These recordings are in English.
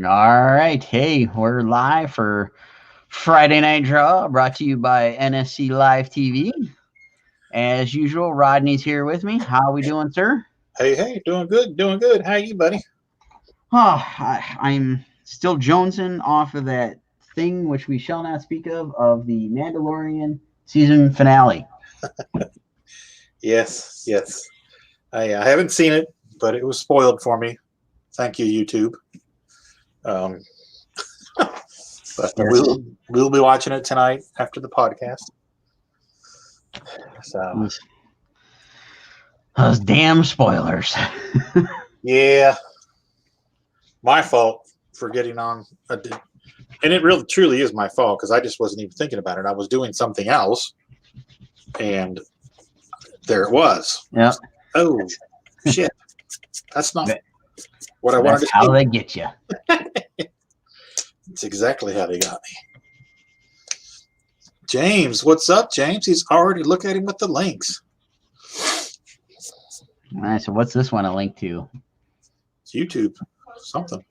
All right. Hey, we're live for Friday Night Draw, brought to you by NSC Live TV. As usual, Rodney's here with me. How are we doing, sir? Hey, doing good, doing good. How are you, buddy? I'm still jonesing off of that thing which we shall not speak of the Mandalorian season finale. Yes. I haven't seen it, but it was spoiled for me. Thank you, YouTube. But Yes. we'll be watching it tonight after the podcast. So Those damn spoilers. yeah, my fault for getting on. And it really truly is my fault because I just wasn't even thinking about it. I was doing something else, and there it was. Yeah. Oh shit! That's not what I wanted to That's how see. they get you. It's exactly how they got me. James, what's up, James? He's already look at him with the links. All right, so what's this one a link to? It's YouTube, something.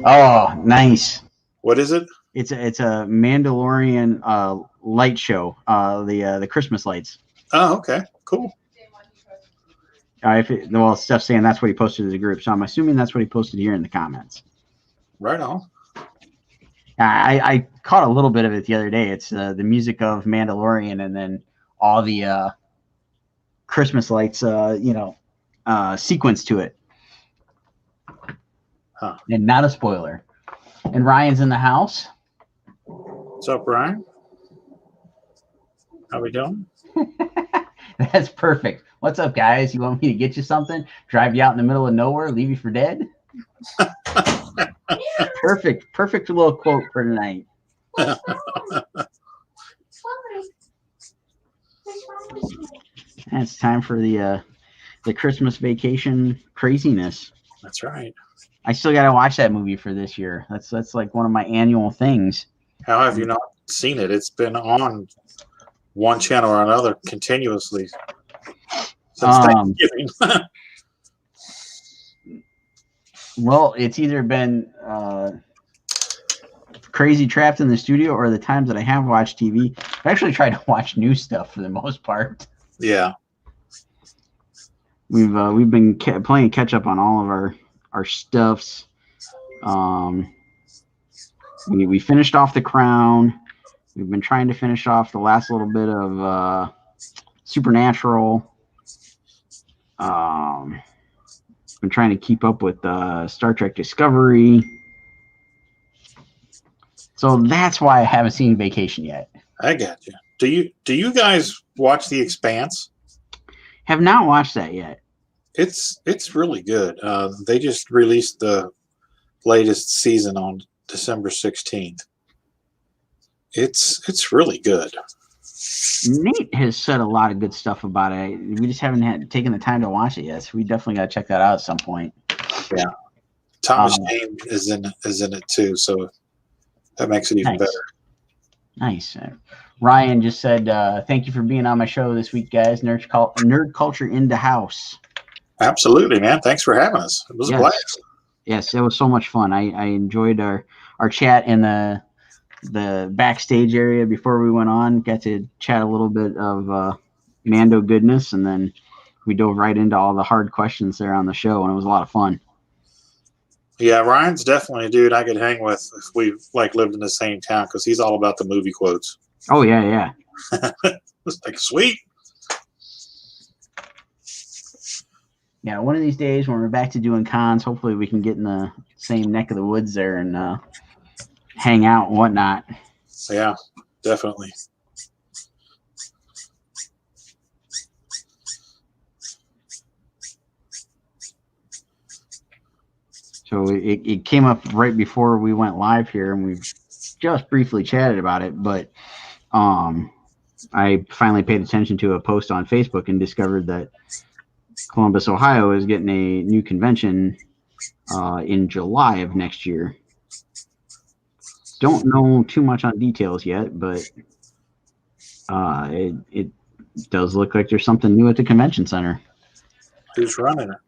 Oh, nice. What is it? It's a Mandalorian light show. The Christmas lights. Oh, okay, cool. Steph's saying that's what he posted to the group, so I'm assuming that's what he posted here in the comments. Right on. I caught a little bit of it the other day. It's the music of Mandalorian, and then all the Christmas lights, sequence to it. Huh. And not a spoiler. And Ryan's in the house. What's up, Ryan? How we doing? That's perfect. What's up, guys? You want me to get you something? Drive you out in the middle of nowhere? Leave you for dead? Perfect little quote for tonight. It's time for the Christmas vacation craziness. That's right. I still got to watch that movie for this year. That's like one of my annual things. How have you not seen it? It's been on one channel or another continuously since Thanksgiving. Well, it's either been crazy trapped in the studio or the times that I have watched TV. I've actually tried to watch new stuff for the most part. Yeah. We've been playing catch up on all of our stuffs. We finished off The Crown. We've been trying to finish off the last little bit of Supernatural. Been trying to keep up with Star Trek Discovery. So that's why I haven't seen Vacation yet. I got you. Do you guys watch The Expanse? Have not watched that yet. It's really good. They just released the latest season on December 16th. It's really good. Nate has said a lot of good stuff about it. We just haven't taken the time to watch it yet. So we definitely got to check that out at some point. Yeah, Thomas Jane is in it too, so that makes it even better. Nice. Ryan just said, "Thank you for being on my show this week, guys. Nerd culture in the house." Absolutely, man. Thanks for having us. It was a blast. Yes, it was so much fun. I enjoyed our chat in the backstage area before we went on. Got to chat a little bit of Mando goodness, and then we dove right into all the hard questions there on the show, and it was a lot of fun. Yeah, Ryan's definitely a dude I could hang with if we lived in the same town because he's all about the movie quotes. Oh yeah. It's like sweet. Yeah, one of these days when we're back to doing cons, hopefully we can get in the same neck of the woods there and hang out and whatnot. Yeah, definitely. So it came up right before we went live here, and we've just briefly chatted about it, but I finally paid attention to a post on Facebook and discovered that Columbus, Ohio is getting a new convention in July of next year. Don't know too much on details yet, but it does look like there's something new at the convention center. Who's running it?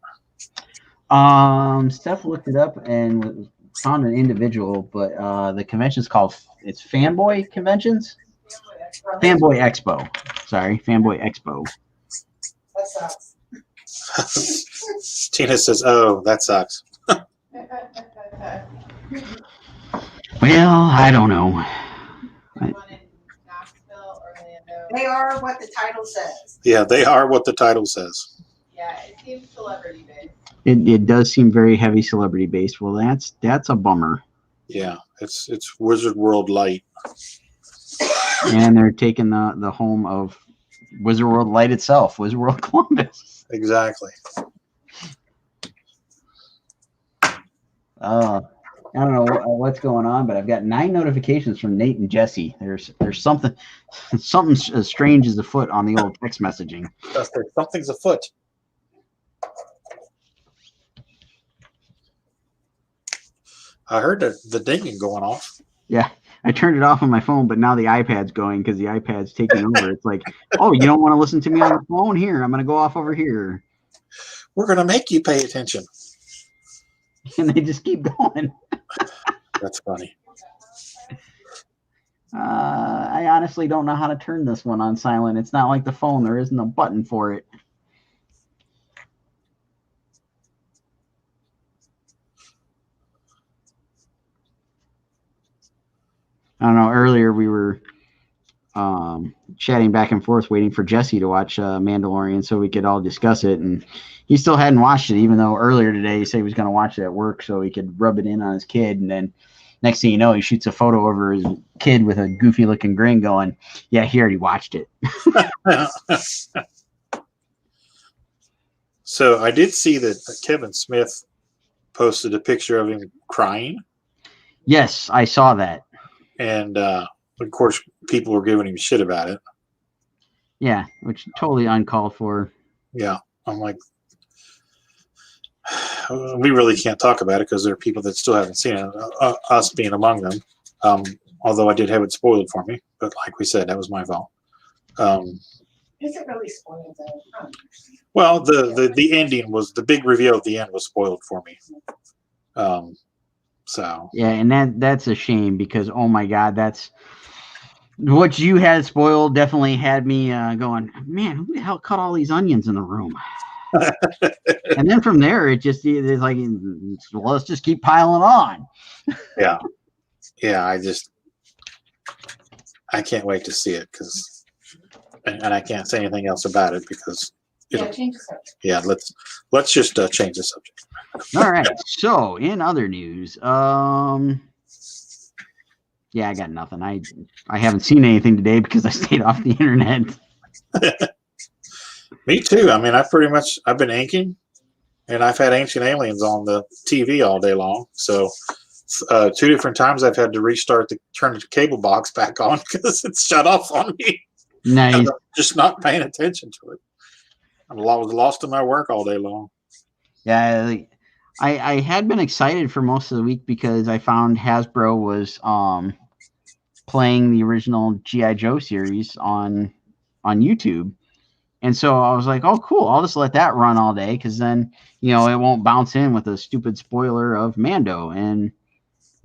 Steph looked it up and found an individual, but the convention's called it's Fanboy Conventions. Fanboy Expo. Sorry, Fanboy Expo. That sucks. Tina says, "Oh, that sucks." Well, I don't know. They are what the title says. Yeah, they are what the title says. Yeah, it seems celebrity based. It does seem very heavy celebrity based. Well, that's a bummer. Yeah, it's Wizard World Light. And they're taking the home of Wizard World Light itself, Wizard World Columbus. Exactly. I don't know what's going on, but I've got 9 notifications from Nate and Jesse. There's something as strange as afoot on the old text messaging. Something's afoot. I heard the dinging going off. Yeah, I turned it off on my phone, but now the iPad's going because the iPad's taking over. It's like, oh, you don't want to listen to me on the phone? Here, I'm going to go off over here. We're going to make you pay attention. And they just keep going. That's funny. I honestly don't know how to turn this one on silent. It's not like the phone. There isn't a button for it. I don't know. Earlier we were chatting back and forth, waiting for Jesse to watch Mandalorian so we could all discuss it. And he still hadn't watched it, even though earlier today he said he was going to watch it at work so he could rub it in on his kid. And then next thing you know, he shoots a photo over his kid with a goofy looking grin going, yeah, he already watched it. So I did see that Kevin Smith posted a picture of him crying. Yes, I saw that. And of course, people were giving him shit about it. Yeah, which totally uncalled for. Yeah, I'm like, we really can't talk about it because there are people that still haven't seen it, us being among them. Although I did have it spoiled for me, but like we said, that was my fault. Is it really spoiled though? Huh. Well, the ending was the big reveal at the end was spoiled for me. So yeah, and that's a shame because oh my god, that's what you had spoiled. Definitely had me going, man, who the hell cut all these onions in the room? And then from there, it's like, well, let's just keep piling on. Yeah, I can't wait to see it because, and I can't say anything else about it because. Change the subject. Yeah, let's just change the subject. All right. So, in other news, yeah, I got nothing. I haven't seen anything today because I stayed off the internet. Me too. I mean, I've been inking, and I've had Ancient Aliens on the TV all day long. So, 2 different times I've had to turn the cable box back on because it's shut off on me. Nice. I'm just not paying attention to it. I was lost in my work all day long. Yeah, I had been excited for most of the week because I found Hasbro was playing the original G.I. Joe series on YouTube. And so I was like, oh, cool. I'll just let that run all day because then, it won't bounce in with a stupid spoiler of Mando. And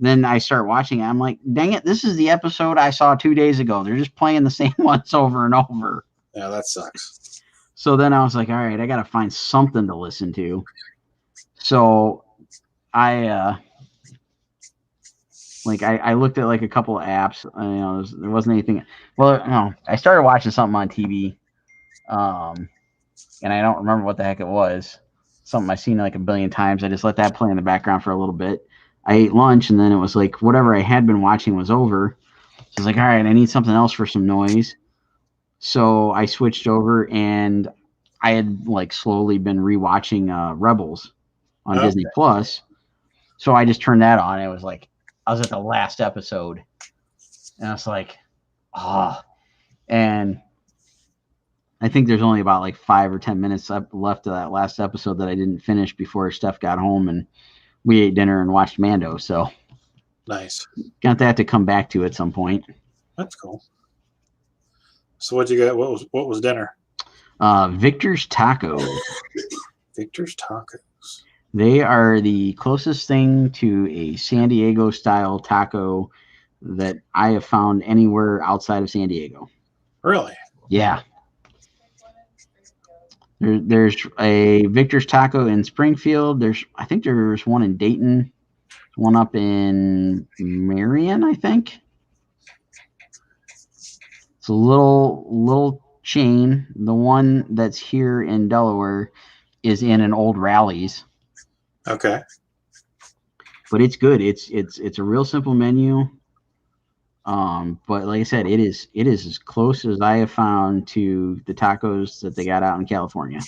then I start watching it. I'm like, dang it, this is the episode I saw 2 days ago. They're just playing the same ones over and over. Yeah, that sucks. So then I was like, all right, I got to find something to listen to. So I looked at like a couple of apps. There wasn't anything. Well, no, I started watching something on TV, and I don't remember what the heck it was. Something I've seen like a billion times. I just let that play in the background for a little bit. I ate lunch, and then it was like whatever I had been watching was over. So I was like, all right, I need something else for some noise. So I switched over, and I had like slowly been rewatching Rebels on Disney Plus. So I just turned that on. It was like I was at the last episode, and I was like, and I think there's only about like 5 or 10 minutes left of that last episode that I didn't finish before Steph got home, and we ate dinner and watched Mando. So nice. Got that to come back to at some point. That's cool. So what'd you get? What was dinner? Victor's Tacos. Victor's Tacos. They are the closest thing to a San Diego style taco that I have found anywhere outside of San Diego. Really? Yeah. There's a Victor's Taco in Springfield. I think there's one in Dayton, one up in Marion, I think. It's a little chain. The one that's here in Delaware is in an old Rally's. Okay. But it's good. It's a real simple menu. But like I said, it is as close as I have found to the tacos that they got out in California.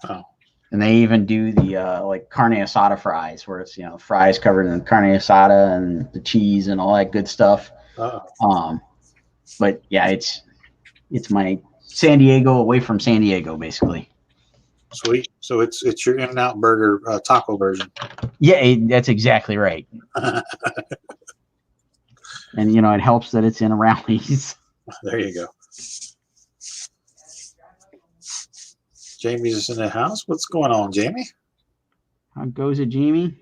Oh. And they even do the like carne asada fries, where it's fries covered in carne asada and the cheese and all that good stuff. Oh. But yeah, it's my San Diego away from San Diego, basically. Sweet. So it's your In-N-Out Burger taco version. Yeah, that's exactly right. And it helps that it's in a Rally's. There you go. Jamie's in the house. What's going on, Jamie? How goes it, Jamie?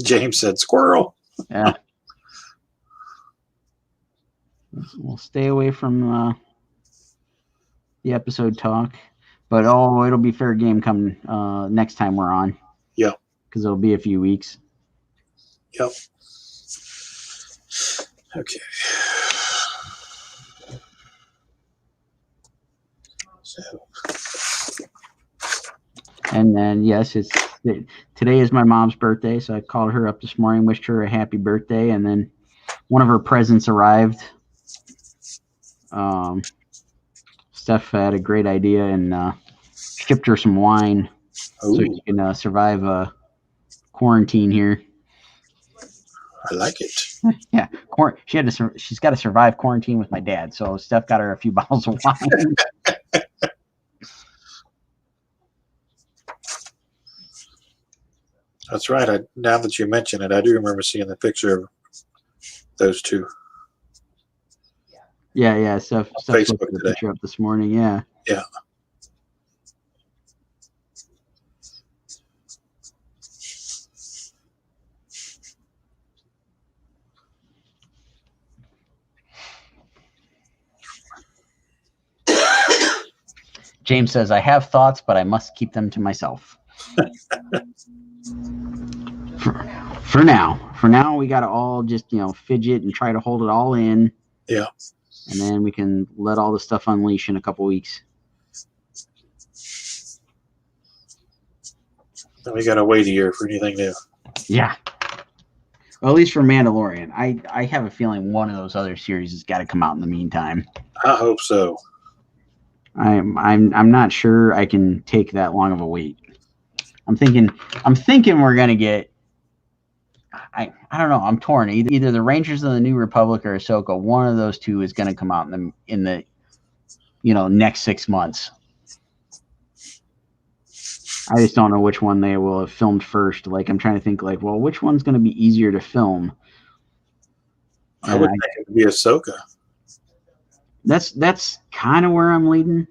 James said squirrel. Yeah. We'll stay away from the episode talk, but it'll be fair game come next time we're on. Yep. Because it'll be a few weeks. Yep. Okay. So. And then today is my mom's birthday, so I called her up this morning, wished her a happy birthday, and then one of her presents arrived. Steph had a great idea and shipped her some wine. Ooh. So you can survive quarantine here. I like it. Yeah, she's got to survive quarantine with my dad. So Steph got her a few bottles of wine. That's right. Now that you mention it, I do remember seeing the picture of those two. Yeah. Steph Facebook put the today. picture up this morning. Yeah. Yeah. James says, I have thoughts, but I must keep them to myself. For now, we got to all just, fidget and try to hold it all in. Yeah. And then we can let all the stuff unleash in a couple weeks. Then we got to wait a year for anything new. Yeah. Well, at least for Mandalorian. I have a feeling one of those other series has got to come out in the meantime. I hope so. I'm not sure I can take that long of a wait. I'm thinking we're gonna get. I don't know. I'm torn. Either the Rangers of the New Republic or Ahsoka. One of those two is gonna come out in the next 6 months. I just don't know which one they will have filmed first. Like I'm trying to think. Like, well, which one's gonna be easier to film? I would think it would be Ahsoka. That's kind of where I'm leading.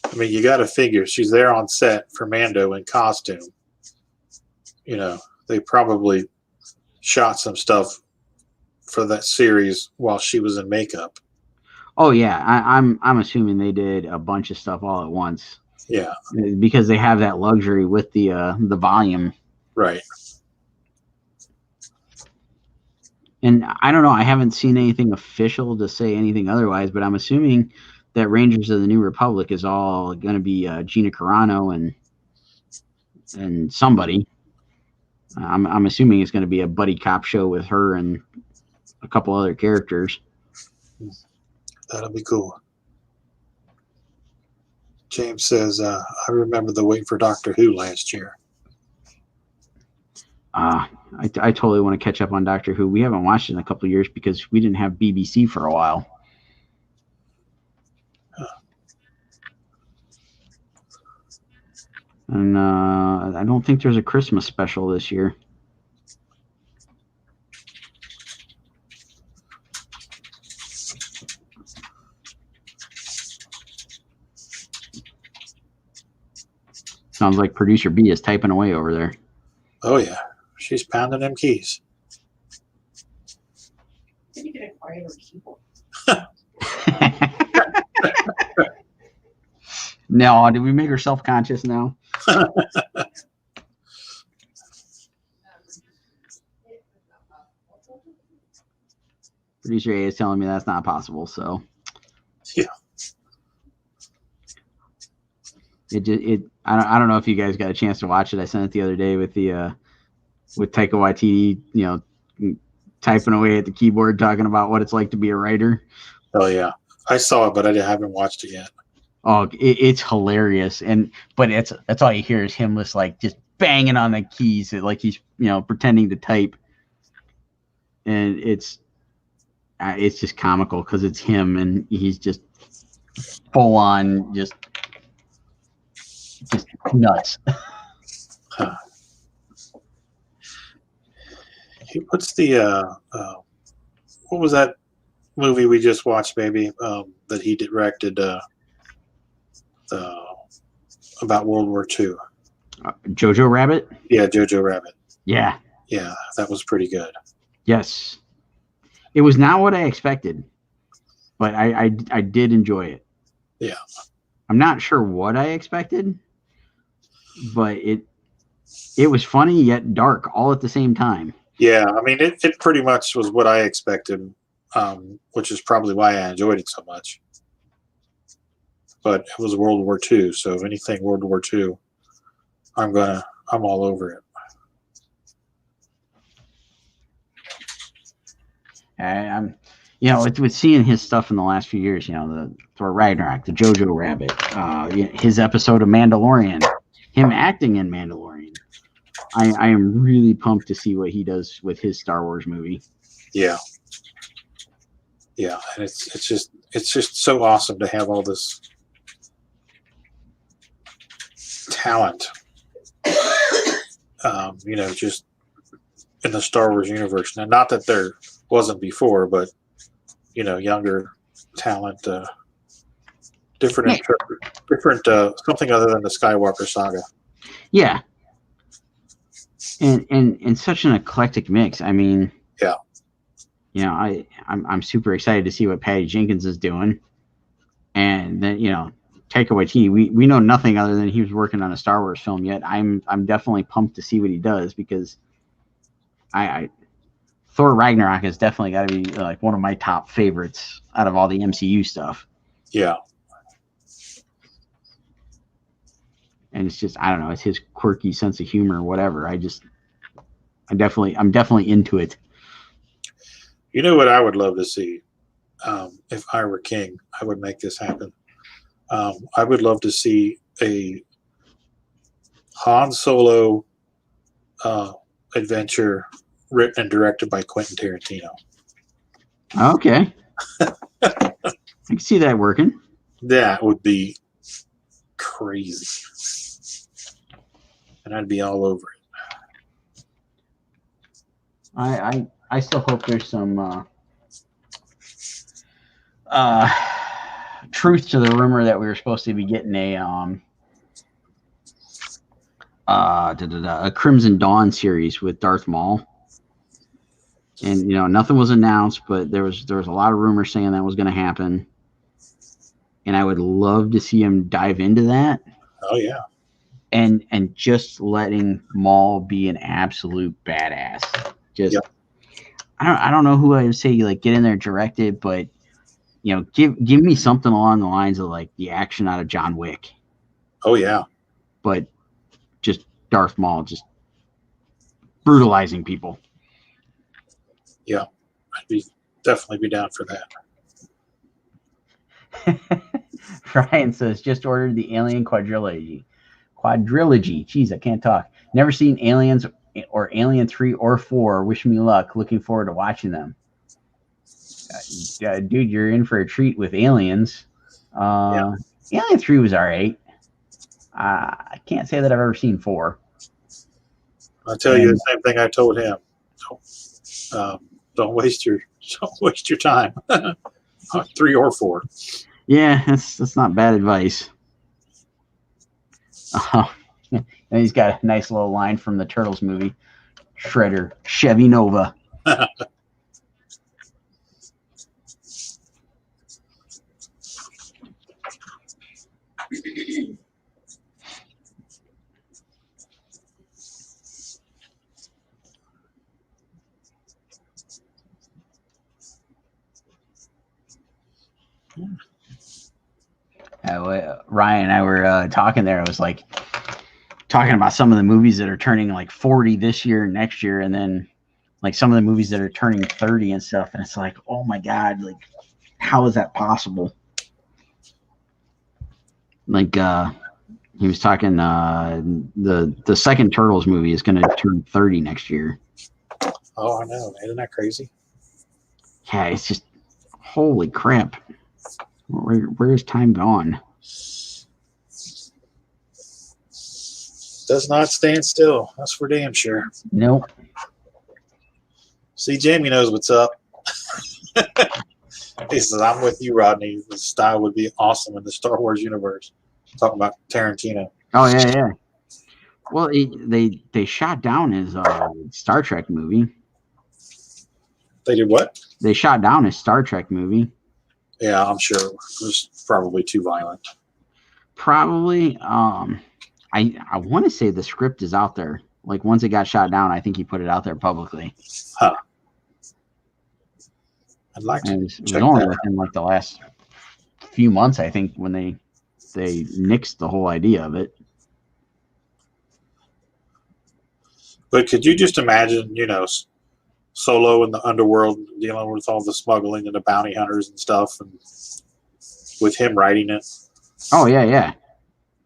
I mean, you got to figure she's there on set for Mando in costume. They probably shot some stuff for that series while she was in makeup. Oh yeah, I'm assuming they did a bunch of stuff all at once. Yeah, because they have that luxury with the volume. Right. And I don't know. I haven't seen anything official to say anything otherwise, but I'm assuming that Rangers of the New Republic is all going to be Gina Carano and somebody. I'm assuming it's going to be a buddy cop show with her and a couple other characters. That'll be cool. James says, I remember the wait for Doctor Who last year. I totally want to catch up on Doctor Who. We haven't watched it in a couple of years because we didn't have BBC for a while. And I don't think there's a Christmas special this year. Sounds like producer B is typing away over there. Oh yeah, she's pounding them keys. Did you get a quiet keyboard? No, did we make her self-conscious now? Producer A is telling me that's not possible, so Yeah. I don't know if you guys got a chance to watch it. I sent it the other day with the with Taika Waititi, typing away at the keyboard, talking about what it's like to be a writer. Oh yeah, I saw it, but I haven't watched it yet. Oh, it's hilarious, but that's all you hear is him just banging on the keys, like he's pretending to type, and it's just comical because it's him and he's just full on just nuts. Huh. What's the what was that movie we just watched, baby? That he directed about World War II. Jojo Rabbit? Yeah, Jojo Rabbit. Yeah. Yeah, that was pretty good. Yes. It was not what I expected, but I did enjoy it. Yeah. I'm not sure what I expected, but it was funny yet dark all at the same time. Yeah, I mean, it pretty much was what I expected, which is probably why I enjoyed it so much. But it was World War II, so if anything World War II, I'm all over it. I'm, with seeing his stuff in the last few years, the Thor Ragnarok, the Jojo Rabbit, his episode of Mandalorian, him acting in Mandalorian. I am really pumped to see what he does with his Star Wars movie. Yeah. Yeah, and it's just so awesome to have all this talent, just in the Star Wars universe. Now, not that there wasn't before, but younger talent, different, something other than the Skywalker saga. Yeah, and such an eclectic mix. I mean, yeah, I'm super excited to see what Patty Jenkins is doing, and then Taika Waititi. We know nothing other than he was working on a Star Wars film yet. I'm definitely pumped to see what he does because Thor Ragnarok has definitely got to be like one of my top favorites out of all the MCU stuff. Yeah. And it's just, I don't know, it's his quirky sense of humor or whatever. I'm definitely into it. You know what I would love to see? If I were king, I would make this happen. I would love to see a Han Solo adventure written and directed by Quentin Tarantino. Okay. I can see that working. That would be crazy. And I'd be all over it. I still hope there's some truth to the rumor that we were supposed to be getting a Crimson Dawn series with Darth Maul. And nothing was announced, but there was a lot of rumors saying that was going to happen. And I would love to see him dive into that. Oh yeah. And just letting Maul be an absolute badass. Just yep. I don't know who I would say get in there, direct it, but give me something along the lines of like the action out of John Wick. Oh yeah. But just Darth Maul just brutalizing people. Yeah, I'd definitely be down for that. Ryan says, just ordered the Alien quadrilogy. Jeez, I can't talk. Never seen Aliens or Alien 3 or 4. Wish me luck. Looking forward to watching them. Dude, you're in for a treat with Aliens. Alien 3 was all right. I can't say that I've ever seen 4. I'll tell you the same thing I told him. Don't waste your time. 3 or 4. Yeah, that's not bad advice. And he's got a nice little line from the Turtles movie. Shredder, Chevy Nova. Ryan and I were talking there. I was like talking about some of the movies that are turning like 40 this year and next year, and then like some of the movies that are turning 30 and stuff. And it's like, oh my God, like how is that possible? Like he was talking the second Turtles movie is going to turn 30 next year. Oh, I know. Isn't that crazy? Yeah, it's just holy crap. Where's time gone? Does not stand still. That's for damn sure. Nope. See, Jamie knows what's up. He says, I'm with you, Rodney. The style would be awesome in the Star Wars universe. Talking about Tarantino. Oh, yeah. Well, they shot down his Star Trek movie. They did what? They shot down his Star Trek movie. Yeah, I'm sure it was probably too violent. Probably. I want to say the script is out there. Like once it got shot down, I think he put it out there publicly. Huh. I'd like to. It was only within like the last few months, I think, when they nixed the whole idea of it. But could you just imagine, Solo in the underworld dealing with all the smuggling and the bounty hunters and stuff, and with him writing it? Oh yeah.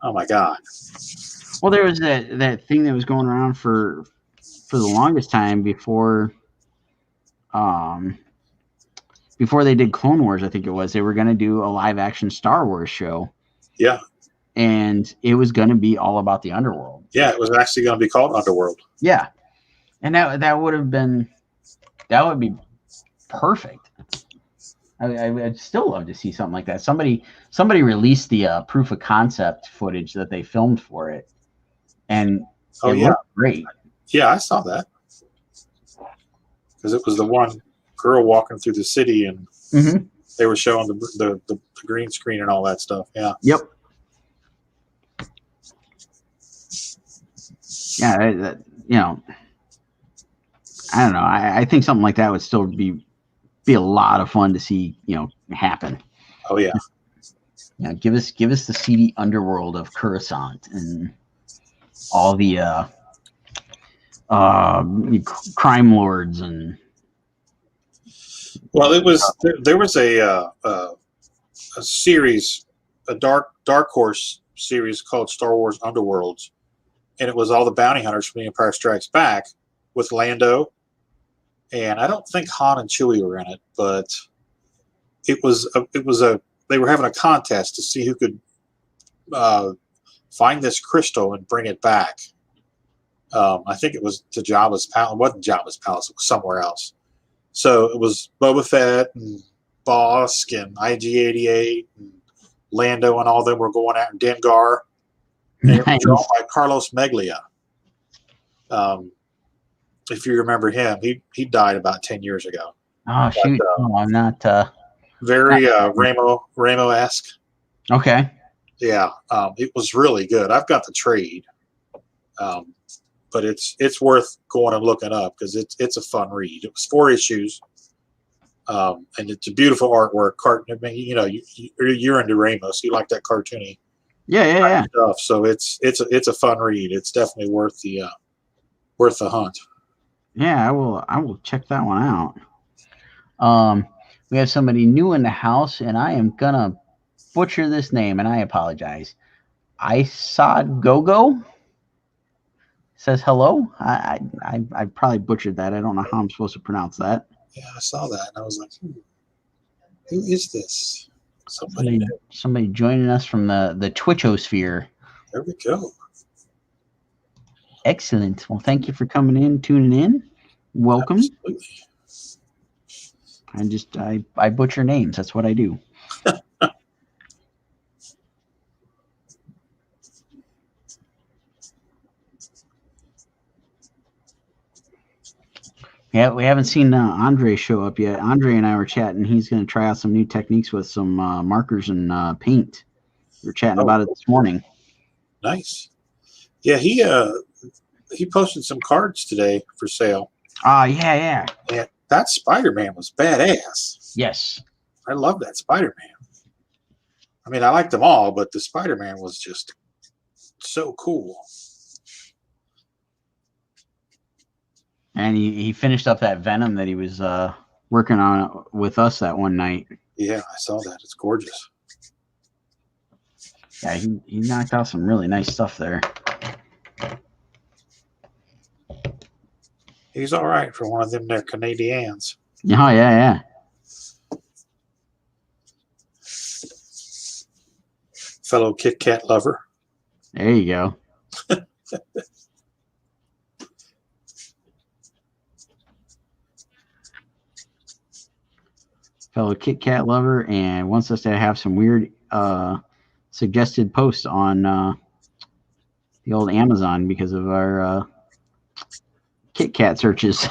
Oh my God. Well, there was that thing that was going around for the longest time before they did Clone Wars. I think it was they were going to do a live action Star Wars show. Yeah. And it was going to be all about the underworld. Yeah, it was actually going to be called Underworld. Yeah, and that would be perfect. I'd still love to see something like that. Somebody released the proof of concept footage that they filmed for it, and it looked great. Yeah, I saw that because it was the one girl walking through the city, and they were showing the green screen and all that stuff. Yeah. Yep. Yeah, I don't know. I think something like that would still be a lot of fun to see, happen. Oh yeah. Yeah, give us the seedy underworld of Coruscant and all the crime lords and. Well, there was a series, a dark horse series called Star Wars Underworlds, and it was all the bounty hunters from The Empire Strikes Back with Lando. And I don't think Han and Chewie were in it, but they were having a contest to see who could find this crystal and bring it back. I think it was to Jabba's palace. It wasn't Jabba's palace. It was somewhere else. So it was Boba Fett and Bosk and IG-88 and Lando and all of them were going out in Dengar. And it was drawn by Carlos Meglia. If you remember him, he died about 10 years ago. Oh, shoot. No, I'm not. Very Ramo-esque. Okay. Yeah, it was really good. I've got the trade, but it's worth going and looking up because it's a fun read. It was 4 issues, and it's a beautiful artwork. I mean, you're into Ramos. You like that cartoony, yeah stuff. So it's a fun read. It's definitely worth the hunt. Yeah, I will check that one out. We have somebody new in the house, and I am gonna butcher this name, and I apologize. Gogo says hello. I probably butchered that. I don't know how I'm supposed to pronounce that. Yeah, I saw that, and I was like, who is this? Somebody joining us from the Twitchosphere. There we go. Excellent. Well, thank you for coming in, tuning in. Welcome. Absolutely. I butcher names. That's what I do. Yeah, we haven't seen Andre show up yet. Andre and I were chatting. He's going to try out some new techniques with some markers and paint. We were chatting about it this morning. Nice. Yeah, he posted some cards today for sale. Yeah. And that Spider-Man was badass. Yes. I love that Spider-Man. I mean, I liked them all, but the Spider-Man was just so cool. And he finished up that Venom that he was working on with us that one night. Yeah, I saw that. It's gorgeous. Yeah, he knocked out some really nice stuff there. He's all right for one of them there Canadians. Oh, yeah. Fellow Kit Kat lover. There you go. Fellow Kit Kat lover, and wants us to have some weird suggested posts on the old Amazon because of our Kit Kat searches.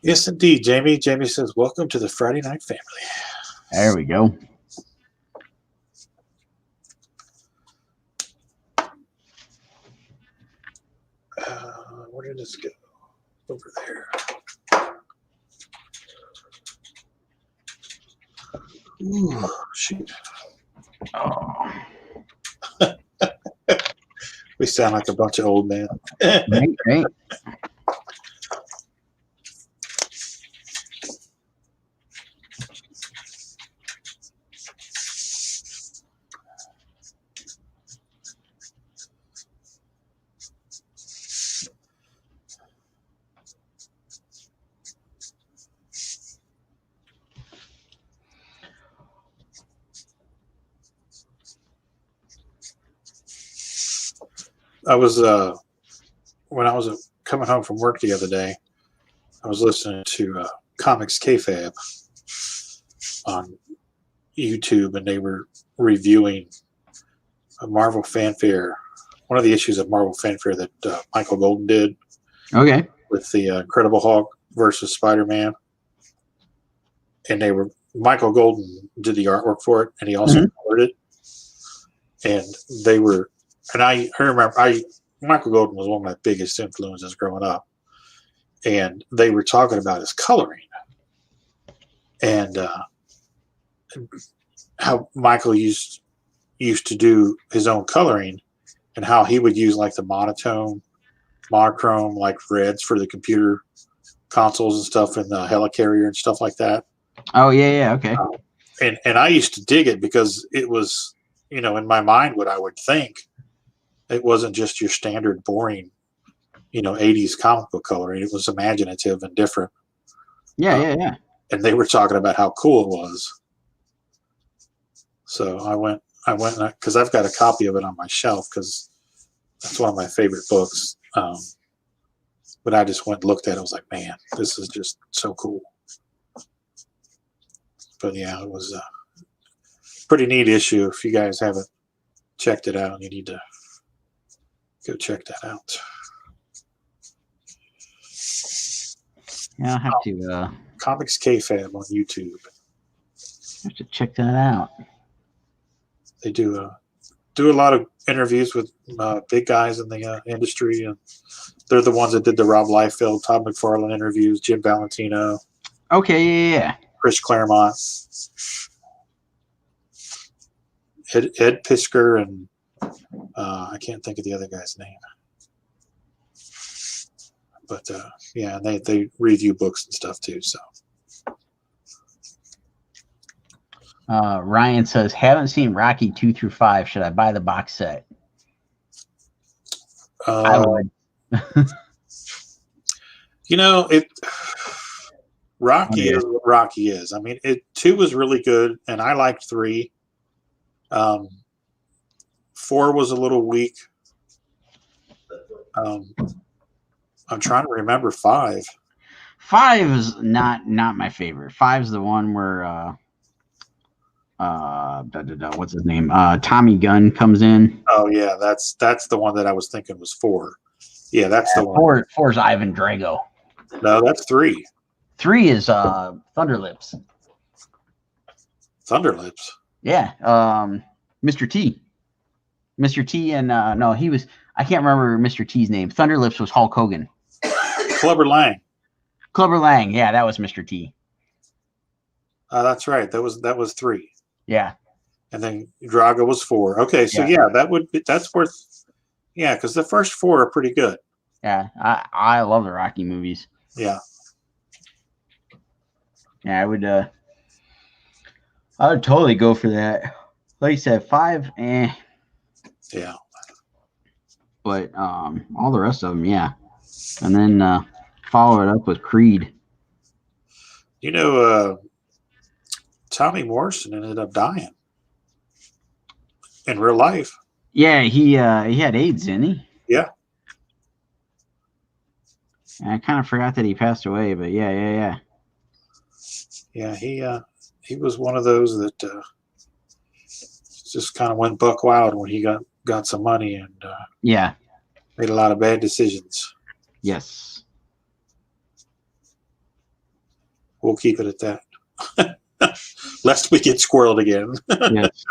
Yes, indeed, Jamie. Jamie says, welcome to the Friday Night family. There we go. Where did this go? Over there. Ooh, shoot. Oh. We sound like a bunch of old men. Right. I was when I was coming home from work the other day, I was listening to Comics Kayfabe on YouTube, and they were reviewing a Marvel Fanfare, one of the issues of Marvel Fanfare that Michael Golden did. Okay. With the Incredible Hulk versus Spider-Man, and Michael Golden did the artwork for it, and he also colored it. And they were. And I remember, Michael Golden was one of my biggest influences growing up, and they were talking about his coloring and how Michael used to do his own coloring, and how he would use like the monochrome, like reds for the computer consoles and stuff, and the helicarrier and stuff like that. Oh yeah, okay. And I used to dig it because it was, in my mind, what I would think. It wasn't just your standard boring, 80s comic book coloring. It was imaginative and different. Yeah. And they were talking about how cool it was. So I went because I've got a copy of it on my shelf because that's one of my favorite books. But I just went and looked at it. I was like, man, this is just so cool. But yeah, it was a pretty neat issue. If you guys haven't checked it out, you need to go check that out. Yeah, I'll have to Comics Kayfabe on YouTube. Have to check that out. They do a lot of interviews with big guys in the industry, and they're the ones that did the Rob Liefeld, Todd McFarlane interviews, Jim Valentino. Okay, yeah. Chris Claremont, Ed Pisker, and I can't think of the other guy's name. But yeah, they review books and stuff too. So Ryan says, haven't seen Rocky 2 through 5. Should I buy the box set? I would. Rocky is what Rocky is. I mean, 2 was really good, and I liked 3. 4 was a little weak. I'm trying to remember 5. 5 is not my favorite. 5 is the one where what's his name? Tommy Gunn comes in. Oh yeah, that's the one that I was thinking was 4. Yeah, that's the one. Four's Ivan Drago. No, that's 3. 3 is Thunderlips. Thunderlips. Yeah, Mr. T. Mr. T and no, he was. I can't remember Mr. T's name. Thunderlips was Hulk Hogan. Clubber Lang. Clubber Lang. Yeah, that was Mr. T. That's right. That was 3. Yeah. And then Drago was 4. Okay, so yeah, that's worth. Yeah, because the first 4 are pretty good. Yeah, I love the Rocky movies. Yeah. Yeah, I would totally go for that. Like you said, 5, Yeah. But all the rest of them, yeah. And then follow it up with Creed. You know, Tommy Morrison ended up dying in real life. Yeah, he had AIDS, didn't he? Yeah. And I kind of forgot that he passed away, but yeah. Yeah, he was one of those that just kind of went buck wild when he got some money and yeah, made a lot of bad decisions. Yes. We'll keep it at that. Lest we get squirreled again. Yes.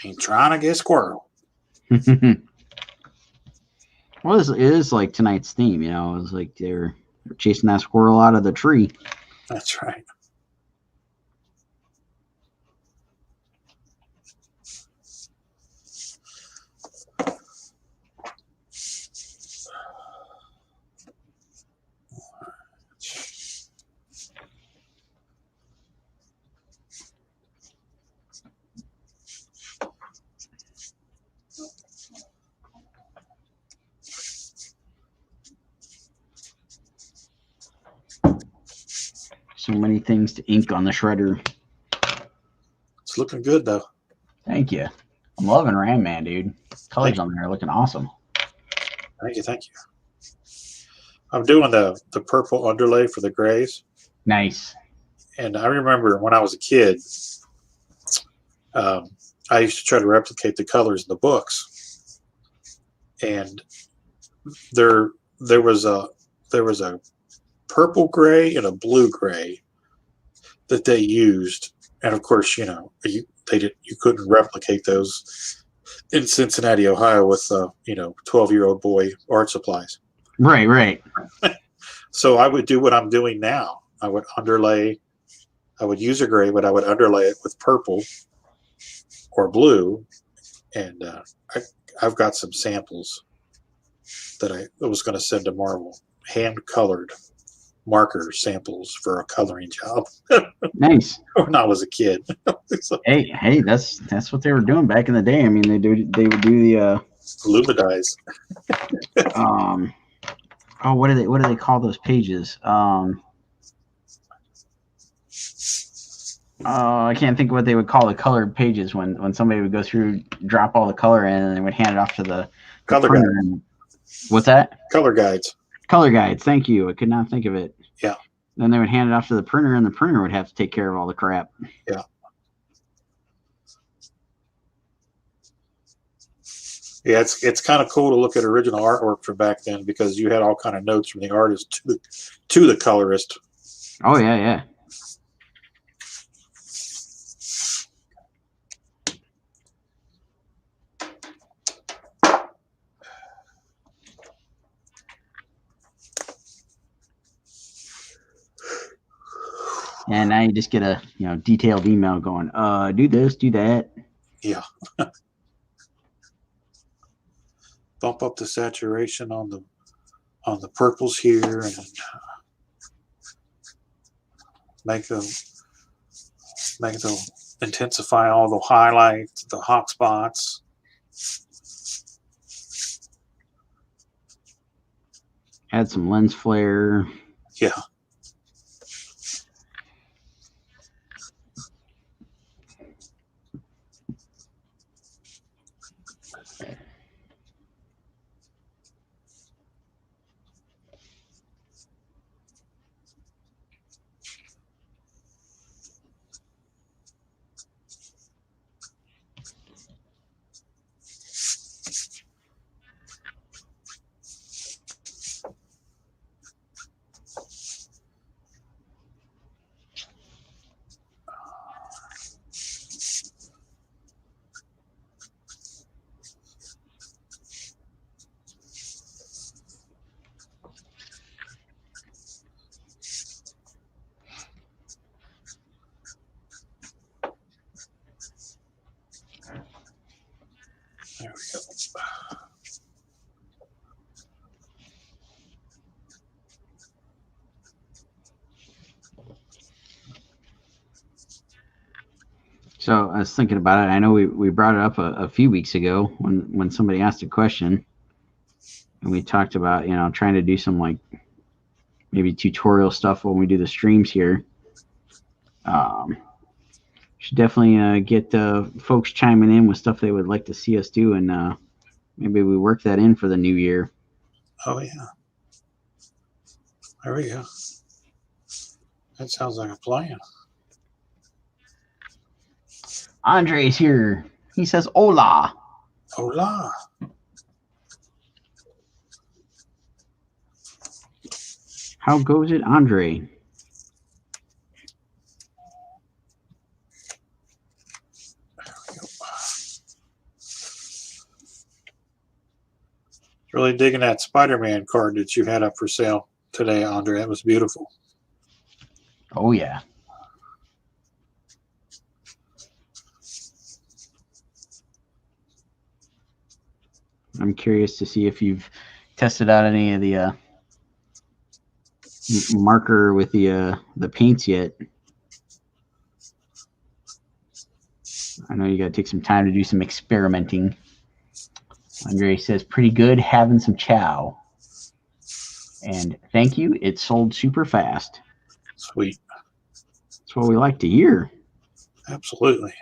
Ain't trying to get squirrel. Well, it is like tonight's theme, you know. It's like they're chasing that squirrel out of the tree. That's right. So many things to ink on the shredder. It's looking good though. Thank you. I'm loving Ram Man, dude. Colors on there are looking awesome. Thank you. I'm doing the purple underlay for the grays. Nice. And I remember when I was a kid, I used to try to replicate the colors in the books. And there was a purple gray and a blue gray that they used, and of course, you know, you couldn't replicate those in Cincinnati, Ohio, with 12-year-old boy art supplies. Right. So I would do what I'm doing now. I would underlay. I would use a gray, but I would underlay it with purple or blue, and I've got some samples that I was going to send to Marvel, hand-colored marker samples for a coloring job. Nice. When I was a kid. So, hey, that's what they were doing back in the day. I mean, they would do the Lumidize. what do they call those pages? I can't think of what they would call the colored pages when somebody would go through, drop all the color in, and they would hand it off to the Color printer. What's that? Color guides. Color guides. Thank you. I could not think of it. Yeah. Then they would hand it off to the printer, and the printer would have to take care of all the crap. Yeah. Yeah, it's kind of cool to look at original artwork from back then because you had all kind of notes from the artist to the colorist. Oh yeah. And now you just get a detailed email going, do this, do that. Yeah. Bump up the saturation on the purples here and make them intensify all the highlights, the hot spots. Add some lens flare. Yeah. There we go. So I was thinking about it. I know we brought it up a few weeks ago when somebody asked a question, and we talked about trying to do some like maybe tutorial stuff when we do the streams here. Should definitely get folks chiming in with stuff they would like to see us do, and maybe we work that in for the new year. Oh yeah. There we go. That sounds like a plan. Andre's here. He says, "Hola." Hola. How goes it, Andre? Really digging that Spider-Man card that you had up for sale today, Andre. That was beautiful. Oh, yeah. I'm curious to see if you've tested out any of the marker with the paints yet. I know you got to take some time to do some experimenting. Andre says, pretty good, having some chow. And thank you, it sold super fast. Sweet. That's what we like to hear. Absolutely.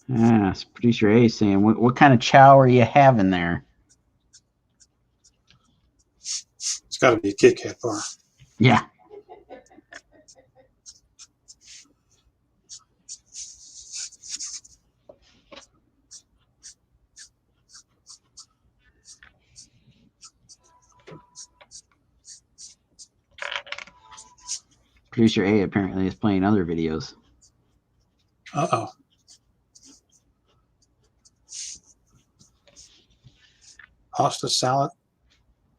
Yes, producer A is saying, what kind of chow are you having there? It's got to be a Kit Kat bar. Yeah. Producer A apparently is playing other videos. Uh-oh. Pasta salad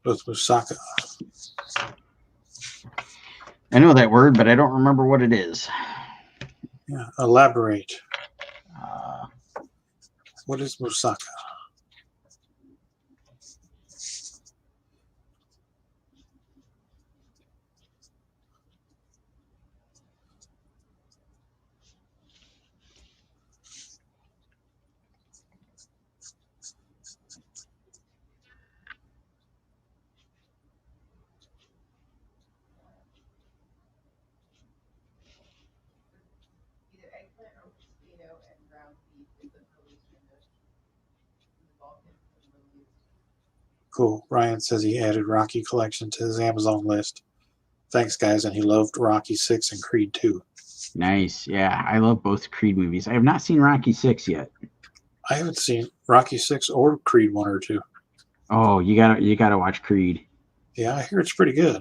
with moussaka. I know that word, but I don't remember what it is. Yeah, elaborate. What is moussaka? Cool. Ryan says he added Rocky collection to his Amazon list. Thanks, guys. And he loved Rocky 6 and Creed 2. Nice. Yeah, I love both Creed movies. I have not seen Rocky 6 yet. I haven't seen Rocky 6 or Creed 1 or 2. Oh, you gotta watch Creed. Yeah, I hear it's pretty good.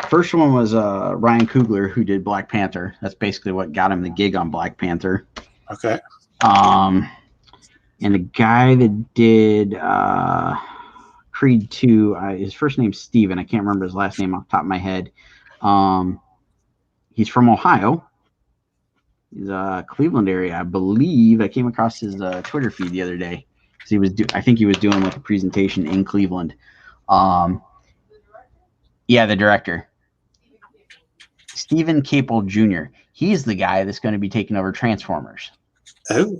First one was Ryan Coogler, who did Black Panther. That's basically what got him the gig on Black Panther. Okay. And the guy that did Creed 2, his first name's Steven. I can't remember his last name off the top of my head. He's from Ohio. He's Cleveland area, I believe. I came across his Twitter feed the other day. I think he was doing like a presentation in Cleveland. Yeah, the director. Stephen Capel Jr. He's the guy that's going to be taking over Transformers. Oh.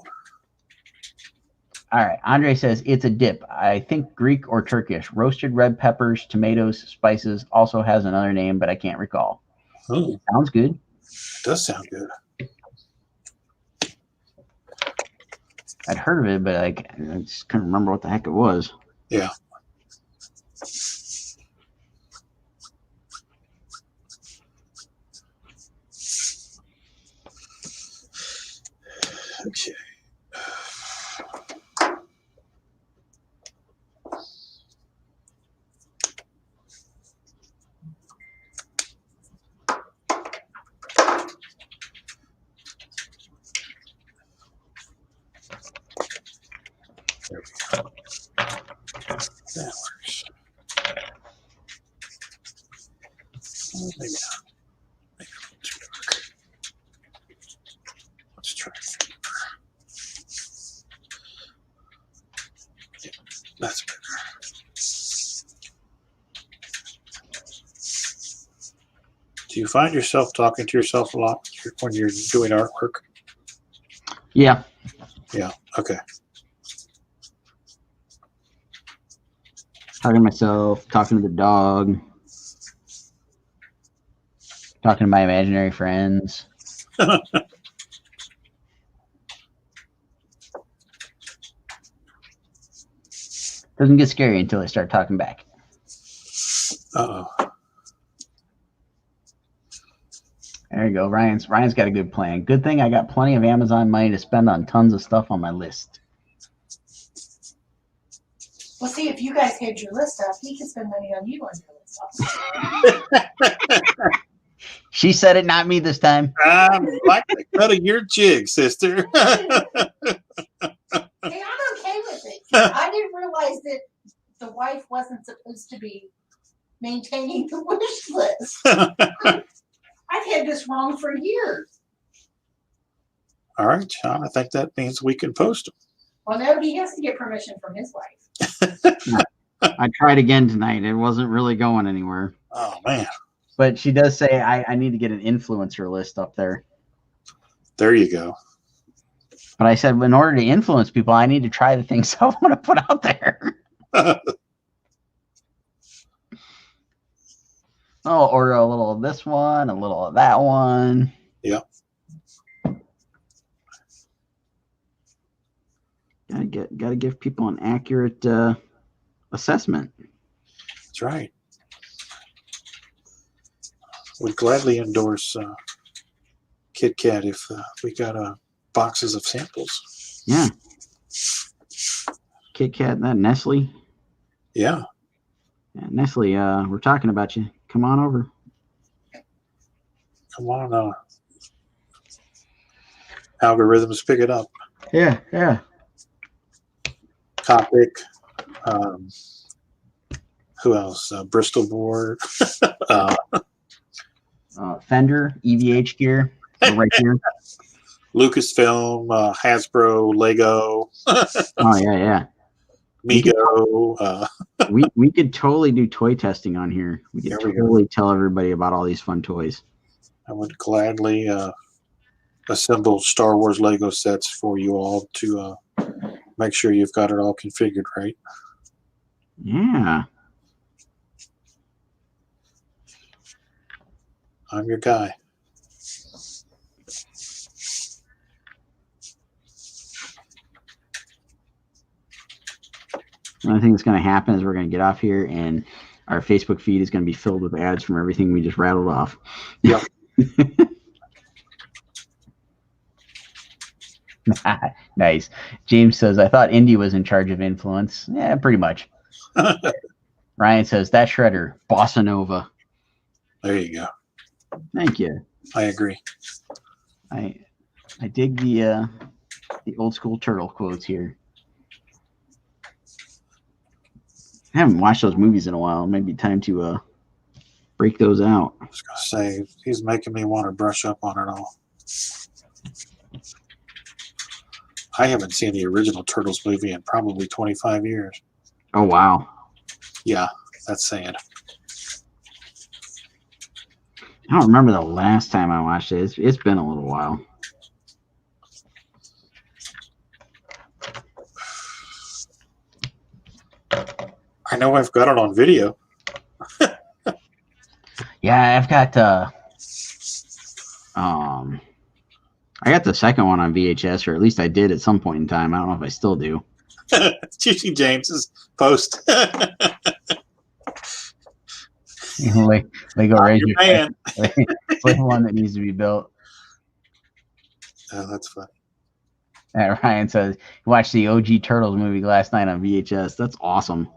All right. Andre says it's a dip. I think Greek or Turkish. Roasted red peppers, tomatoes, spices. Also has another name, but I can't recall. Oh. Sounds good. It does sound good. I'd heard of it, but I just couldn't remember what the heck it was. Yeah. Okay. There we go. That works. Maybe not. Maybe a little too dark. Do you find yourself talking to yourself a lot when you're doing artwork? Yeah. Yeah. Okay. Talking to myself, talking to the dog, talking to my imaginary friends. Doesn't get scary until I start talking back. Uh-oh. There you go. Ryan's got a good plan. Good thing I got plenty of Amazon money to spend on tons of stuff on my list. Well, see, if you guys had your list up, he could spend money on you on your list. She said it, not me this time. I'm like the cut of your jig, sister. Hey, I'm okay with it. I didn't realize that the wife wasn't supposed to be maintaining the wish list. I've had this wrong for years. All right, Sean, I think that means we can post them. Well, no, he has to get permission from his wife. I tried again tonight. It wasn't really going anywhere. Oh, man. But she does say I need to get an influencer list up there. There you go. But I said, in order to influence people, I need to try the things I want to put out there. I'll order a little of this one, a little of that one. Yeah. Gotta give people an accurate assessment. That's right. Would gladly endorse Kit Kat if we got boxes of samples. Yeah. Kit Kat, that Nestle. Yeah. Nestle, we're talking about you. Come on over. Come on. Algorithms pick it up. Yeah. Topic. Who else? Bristol board. Fender, EVH gear, right here. Lucasfilm, Hasbro, Lego. Oh yeah. Mego. We could totally do toy testing on here. We could totally tell everybody about all these fun toys. I would gladly assemble Star Wars Lego sets for you all to make sure you've got it all configured right. Yeah. I'm your guy. The only thing that's going to happen is we're going to get off here and our Facebook feed is going to be filled with ads from everything we just rattled off. Yep. Nice. James says, I thought Indy was in charge of influence. Yeah, pretty much. Ryan says, that shredder, Bossa Nova. There you go. Thank you. I agree. I dig the old school turtle quotes here. I haven't watched those movies in a while. Maybe time to break those out. I was going to say, he's making me want to brush up on it all. I haven't seen the original Turtles movie in probably 25 years. Oh, wow. Yeah, that's saying. I don't remember the last time I watched it. It's been a little while. I know I've got it on video. Yeah, I've got I got the second one on VHS, or at least I did at some point in time. I don't know if I still do. It's Gigi James's post. Lego Razor. Man. Like one that needs to be built. Oh, that's funny. Ryan says he watched the OG Turtles movie last night on VHS. That's awesome.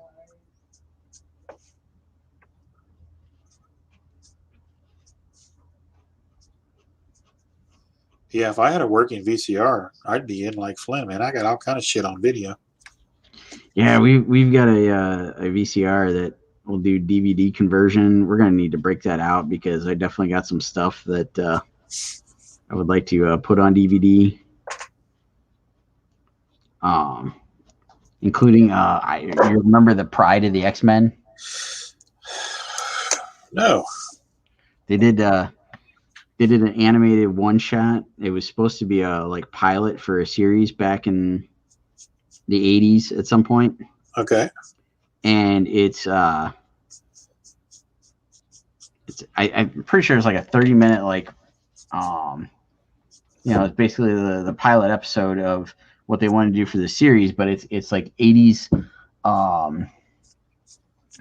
Yeah, if I had a working VCR, I'd be in like Flynn, man. I got all kind of shit on video. Yeah, we've got a VCR that will do DVD conversion. We're gonna need to break that out because I definitely got some stuff that I would like to put on DVD. Including you remember the Pride of the X-Men? No. They did an animated one shot. It was supposed to be a like pilot for a series back in the 80s at some point. Okay. And I'm pretty sure it's like a 30-minute it's basically the pilot episode of what they want to do for the series, but it's like 80s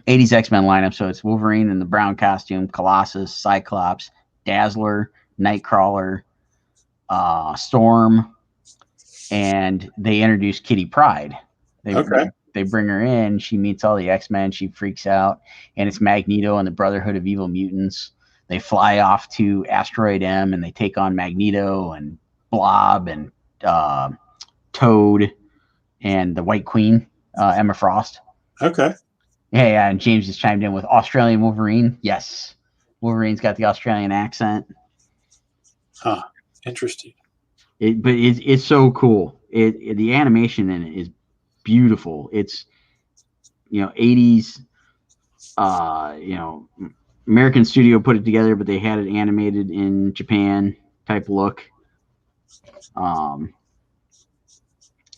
80s X-Men lineup. So it's Wolverine in the brown costume, Colossus, Cyclops, Dazzler, Nightcrawler, Storm, and they introduce Kitty Pryde. They bring her in. She meets all the X-Men. She freaks out, and it's Magneto and the Brotherhood of Evil Mutants. They fly off to Asteroid M, and they take on Magneto and Blob and Toad and the White Queen, Emma Frost. Okay. Yeah, and James just chimed in with Australian Wolverine. Yes, Wolverine's got the Australian accent. Huh. Interesting. But it's so cool. The animation in it is beautiful. It's 80s. American studio put it together, but they had it animated in Japan type look. At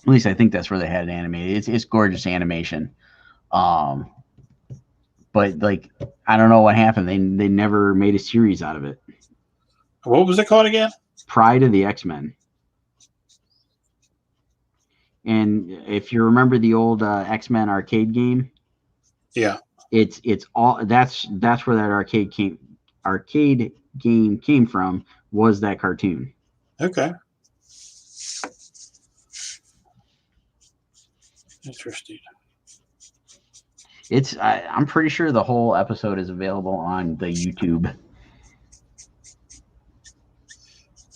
least I think that's where they had it animated. It's gorgeous animation. But like I don't know what happened. They never made a series out of it. What was it called again? Pride of the X-Men. And if you remember the old X-Men arcade game, yeah, it's all that's where that arcade game came from, was that cartoon. Okay. Interesting. I'm pretty sure the whole episode is available on the YouTube.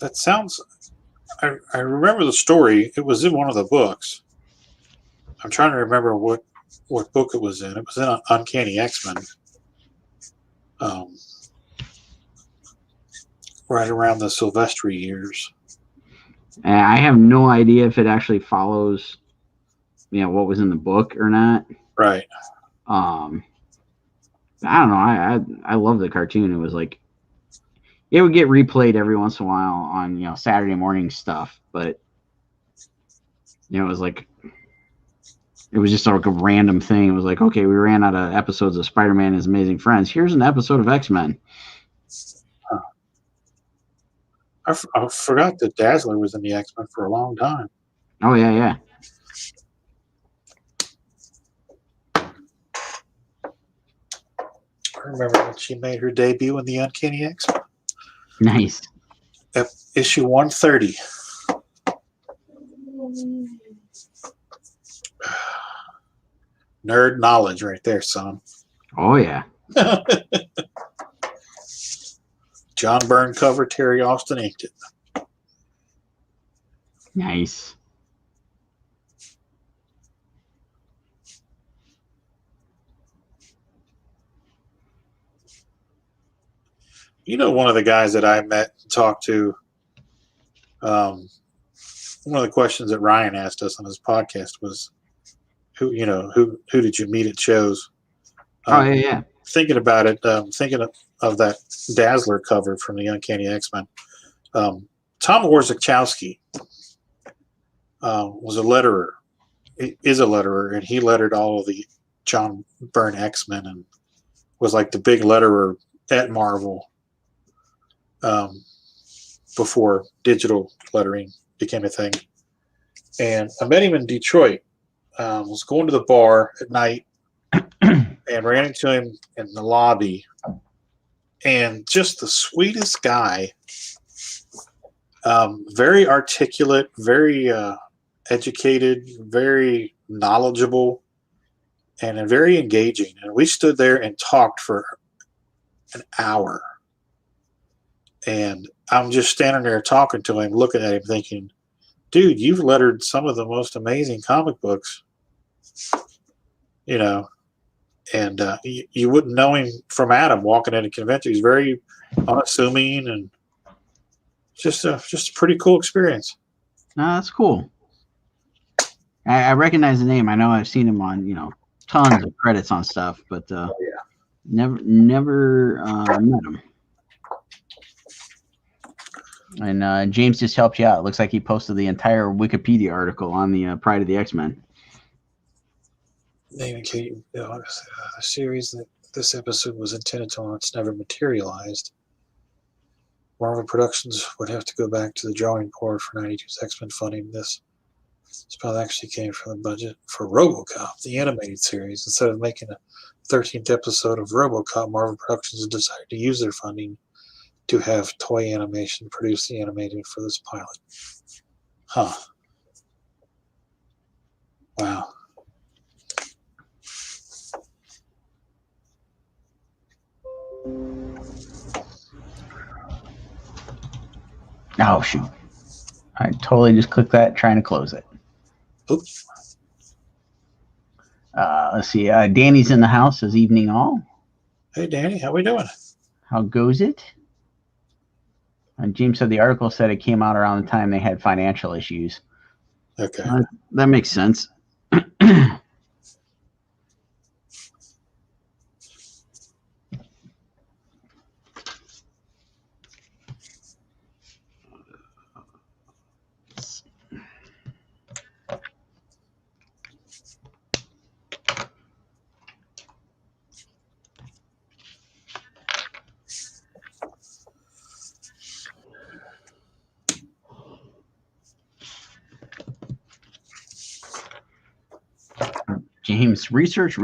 That sounds. I remember the story. It was in one of the books. I'm trying to remember what book it was in. It was in Uncanny X-Men. Right around the Silvestri years. I have no idea if it actually follows, what was in the book or not. Right. I don't know. I love the cartoon. It was like, it would get replayed every once in a while on, Saturday morning stuff, but it was like, it was just like a random thing. It was like, okay, we ran out of episodes of Spider-Man and His Amazing Friends. Here's an episode of X-Men. Huh. I forgot that Dazzler was in the X-Men for a long time. Oh, yeah. I remember when she made her debut in the Uncanny X-Men. Nice. Issue 130. Nerd knowledge right there, son. Oh, yeah. John Byrne cover, Terry Austin inked it. Nice. One of the guys that I met and talked to, one of the questions that Ryan asked us on his podcast was, who did you meet at shows? Yeah. Thinking about it, thinking of that Dazzler cover from the Uncanny X-Men. Tom Warzachowski was a letterer. He is a letterer, and he lettered all of the John Byrne X-Men and was like the big letterer at Marvel before digital lettering became a thing. And I met him in Detroit. Was going to the bar at night and ran into him in the lobby. And just the sweetest guy. Very articulate, very educated, very knowledgeable, and very engaging. And we stood there and talked for an hour. And I'm just standing there talking to him, looking at him, thinking, dude, you've lettered some of the most amazing comic books, and you wouldn't know him from Adam walking at a convention. He's very unassuming and just a pretty cool experience. No, that's cool. I recognize the name. I know I've seen him on, tons of credits on stuff, but never met him. And James just helped you out. It looks like he posted the entire Wikipedia article on the Pride of the X-Men. Name a series that this episode was intended to launch never materialized. Marvel Productions would have to go back to the drawing board for 92's X-Men funding. This spell actually came from the budget for RoboCop, the animated series. Instead of making a 13th episode of RoboCop, Marvel Productions decided to use their funding to have Toy Animation produce the animated for this pilot. Huh. Wow. Oh, shoot. I totally just clicked that, trying to close it. Oops. Let's see. Danny's in the house. Says evening all. Hey, Danny, how we doing? How goes it? And James said the article said it came out around the time they had financial issues. Okay. That makes sense. James, research.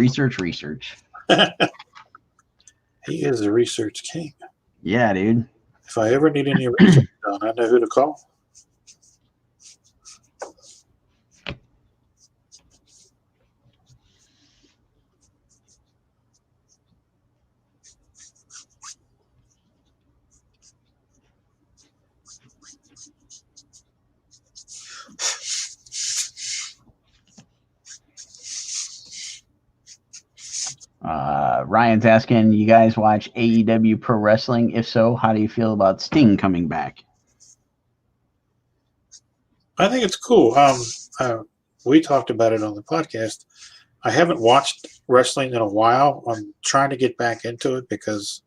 He is a research king. Yeah, dude. If I ever need any research done, I know who to call. Ryan's asking, you guys watch AEW Pro Wrestling? If so, how do you feel about Sting coming back? I think it's cool. We talked about it on the podcast. I haven't watched wrestling in a while. I'm trying to get back into it because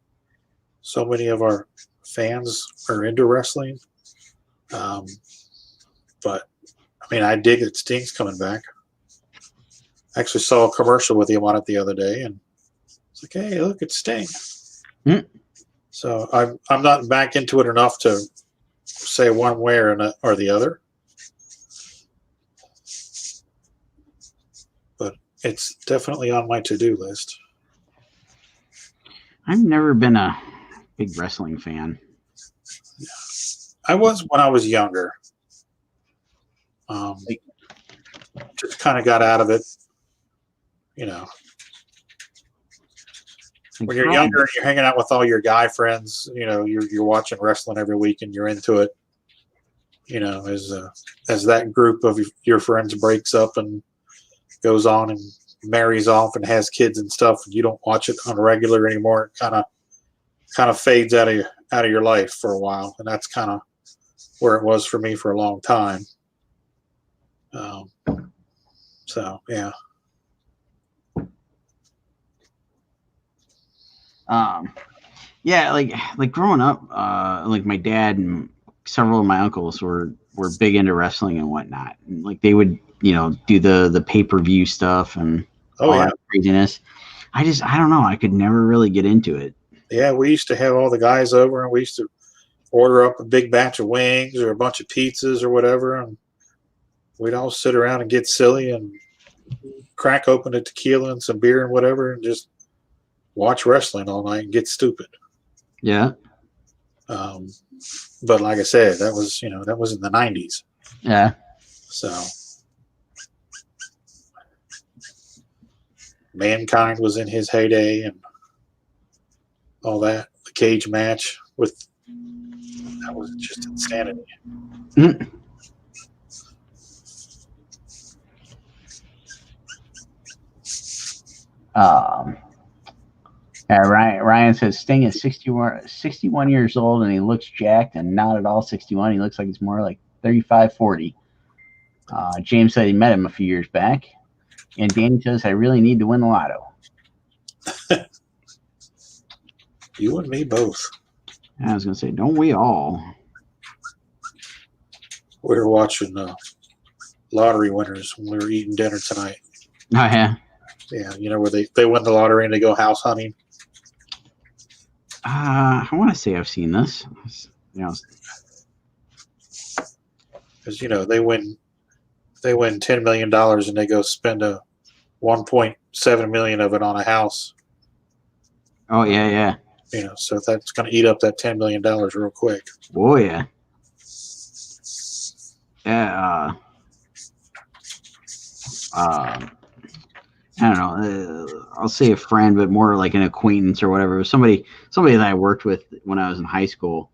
so many of our fans are into wrestling. But I mean, I dig that Sting's coming back. I actually saw a commercial with him on it the other day, and it's like, hey, look, it's Sting. Mm. So I'm not back into it enough to say one way or the other. But it's definitely on my to-do list. I've never been a big wrestling fan. I was when I was younger. Just kind of got out of it, you know. When you're younger and you're hanging out with all your guy friends, you know, you're watching wrestling every week and you're into it. You know, as that group of your friends breaks up and goes on and marries off and has kids and stuff, and you don't watch it on regular anymore. It kind of fades out of your life for a while, and that's kind of where it was for me for a long time. So yeah. Yeah, like growing up, like my dad and several of my uncles were big into wrestling and whatnot. And like they would, you know, do the pay-per-view stuff and all that craziness. I don't know. I could never really get into it. Yeah, we used to have all the guys over, and we used to order up a big batch of wings or a bunch of pizzas or whatever, and we'd all sit around and get silly and crack open a tequila and some beer and whatever, and just watch wrestling all night and get stupid. Yeah. But like I said, that was in the 90s. Yeah. So Mankind was in his heyday and all that. The cage match that was just insanity. Mm. Ryan says Sting is 61 years old and he looks jacked and not at all 61. He looks like he's more like 35, 40. James said he met him a few years back. And Danny says, I really need to win the lotto. You and me both. I was going to say, don't we all? We were watching lottery winners when we were eating dinner tonight. Oh yeah. Yeah, you know where they win the lottery and they go house hunting. I want to say I've seen this. You know, Because they win $10 million and they go spend a 1.7 million of it on a house. oh yeah. So that's going to eat up that $10 million real quick. Oh yeah. Yeah. I don't know. I'll say a friend, but more like an acquaintance or whatever. Somebody that I worked with when I was in high school.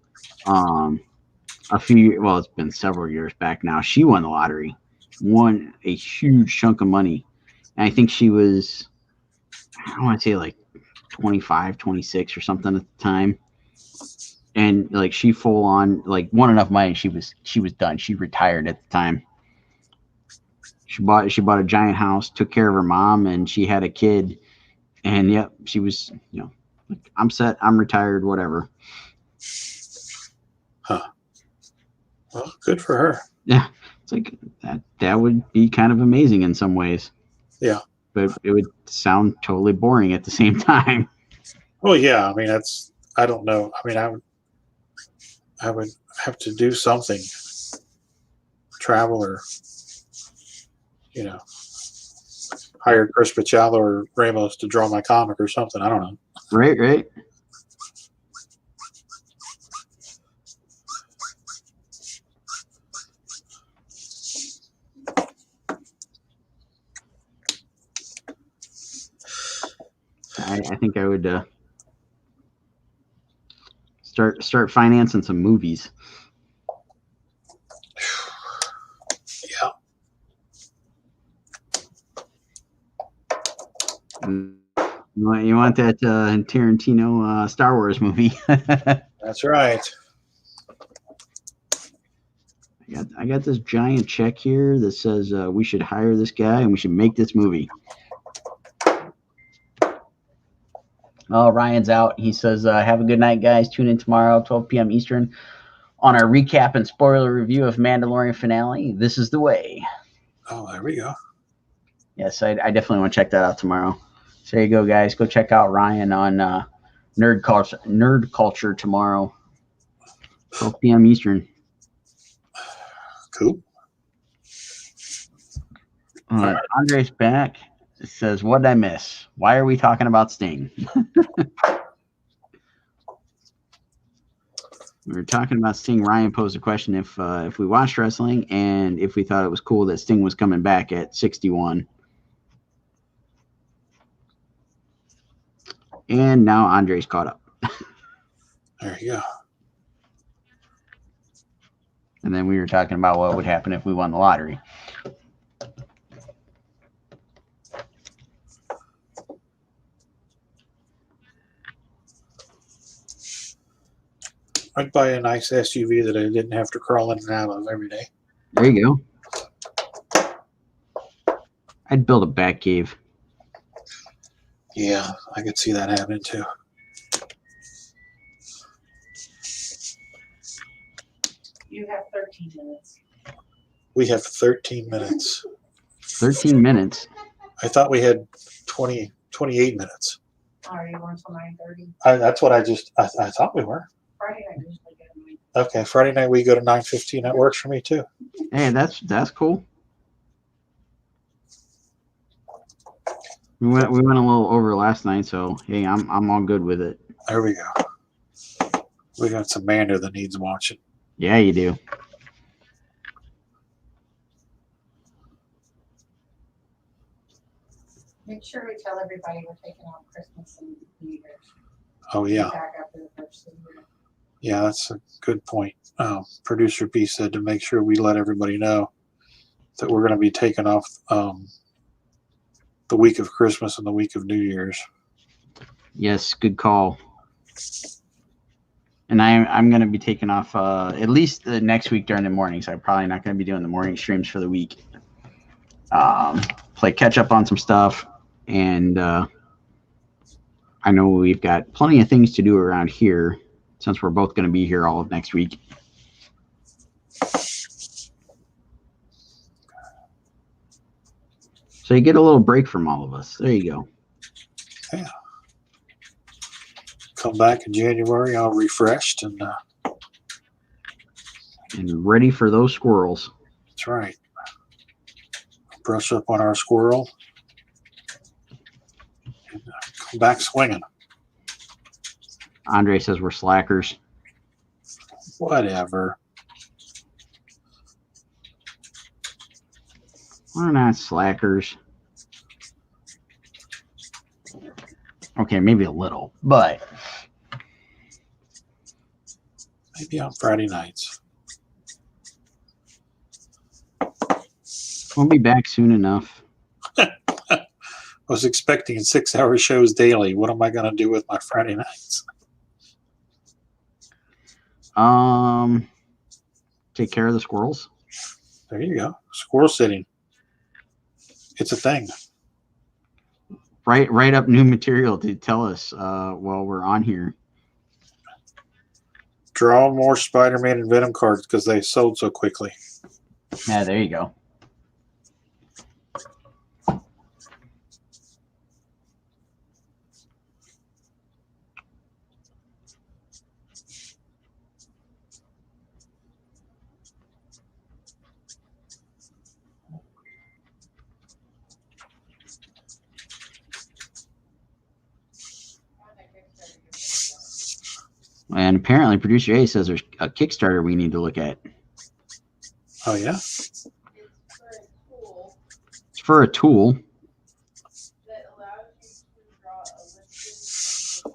It's been several years back now. She won the lottery, won a huge chunk of money, and I think she was, I want to say like 25, 26 or something at the time. And like she full on like won enough money. She was done. She retired at the time. She bought a giant house, took care of her mom, and she had a kid. And yep, she was, like, I'm set, I'm retired, whatever. Huh. Well, good for her. Yeah, it's like that would be kind of amazing in some ways. Yeah. But it would sound totally boring at the same time. Well, yeah. I mean, I don't know. I mean, I would have to do something, travel or, hire Chris Picciallo or Ramos to draw my comic or something. I don't know. Right. I think I would start financing some movies. Yeah. You want that Tarantino Star Wars movie? That's right. I got this giant check here that says we should hire this guy and we should make this movie. Oh, Ryan's out. He says, have a good night, guys. Tune in tomorrow, 12 p.m. Eastern, on our recap and spoiler review of Mandalorian finale. This is the way. Oh, there we go. Yes, I definitely want to check that out tomorrow. So there you go, guys. Go check out Ryan on Nerd Culture tomorrow, 12 p.m. Eastern. Cool. Andre's back. It says, what did I miss? Why are we talking about Sting? We were talking about Sting. Ryan posed a question if we watched wrestling and if we thought it was cool that Sting was coming back at 61. And now Andre's caught up. There you go. And then we were talking about what would happen if we won the lottery. I'd buy a nice SUV that I didn't have to crawl in and out of every day. There you go. I'd build a bat cave. Yeah, I could see that happening too. You have 13 minutes. We have 13 minutes. 13 minutes? I thought we had 28 minutes. Are you on until 9:30? That's what I thought we were. Friday night usually get a 9. Okay, Friday night we go to 9:15. That works for me too. Hey, that's cool. We went a little over last night, so hey, I'm all good with it. There we go. We got some Mando that needs watching. Yeah, you do. Make sure we tell everybody we're taking out Christmas and New Year's. Oh yeah. Back after the first of the year. Yeah, that's a good point. Producer B said to make sure we let everybody know that we're going to be taking off the week of Christmas and the week of New Year's. Yes, good call. And I'm going to be taking off at least the next week during the morning, so I'm probably not going to be doing the morning streams for the week. Play catch up on some stuff, and I know we've got plenty of things to do around here since we're both going to be here all of next week. So you get a little break from all of us. There you go. Yeah. Come back in January, all refreshed, and ready for those squirrels. that's right. Brush up on our squirrel and come back swinging. Andre says we're slackers. Whatever. We're not slackers. Okay, maybe a little, but Maybe on Friday nights. we'll be back soon enough. I was expecting 6-hour shows daily. What am I going to do with my Friday nights? Take care of the squirrels. There you go. Squirrel sitting. It's a thing. Write up new material to tell us while we're on here. Draw more Spider-Man and Venom cards because they sold so quickly. Yeah, there you go. And apparently, producer A says there's a Kickstarter we need to look at. Oh, yeah? It's for a tool. That allows you to draw a listed.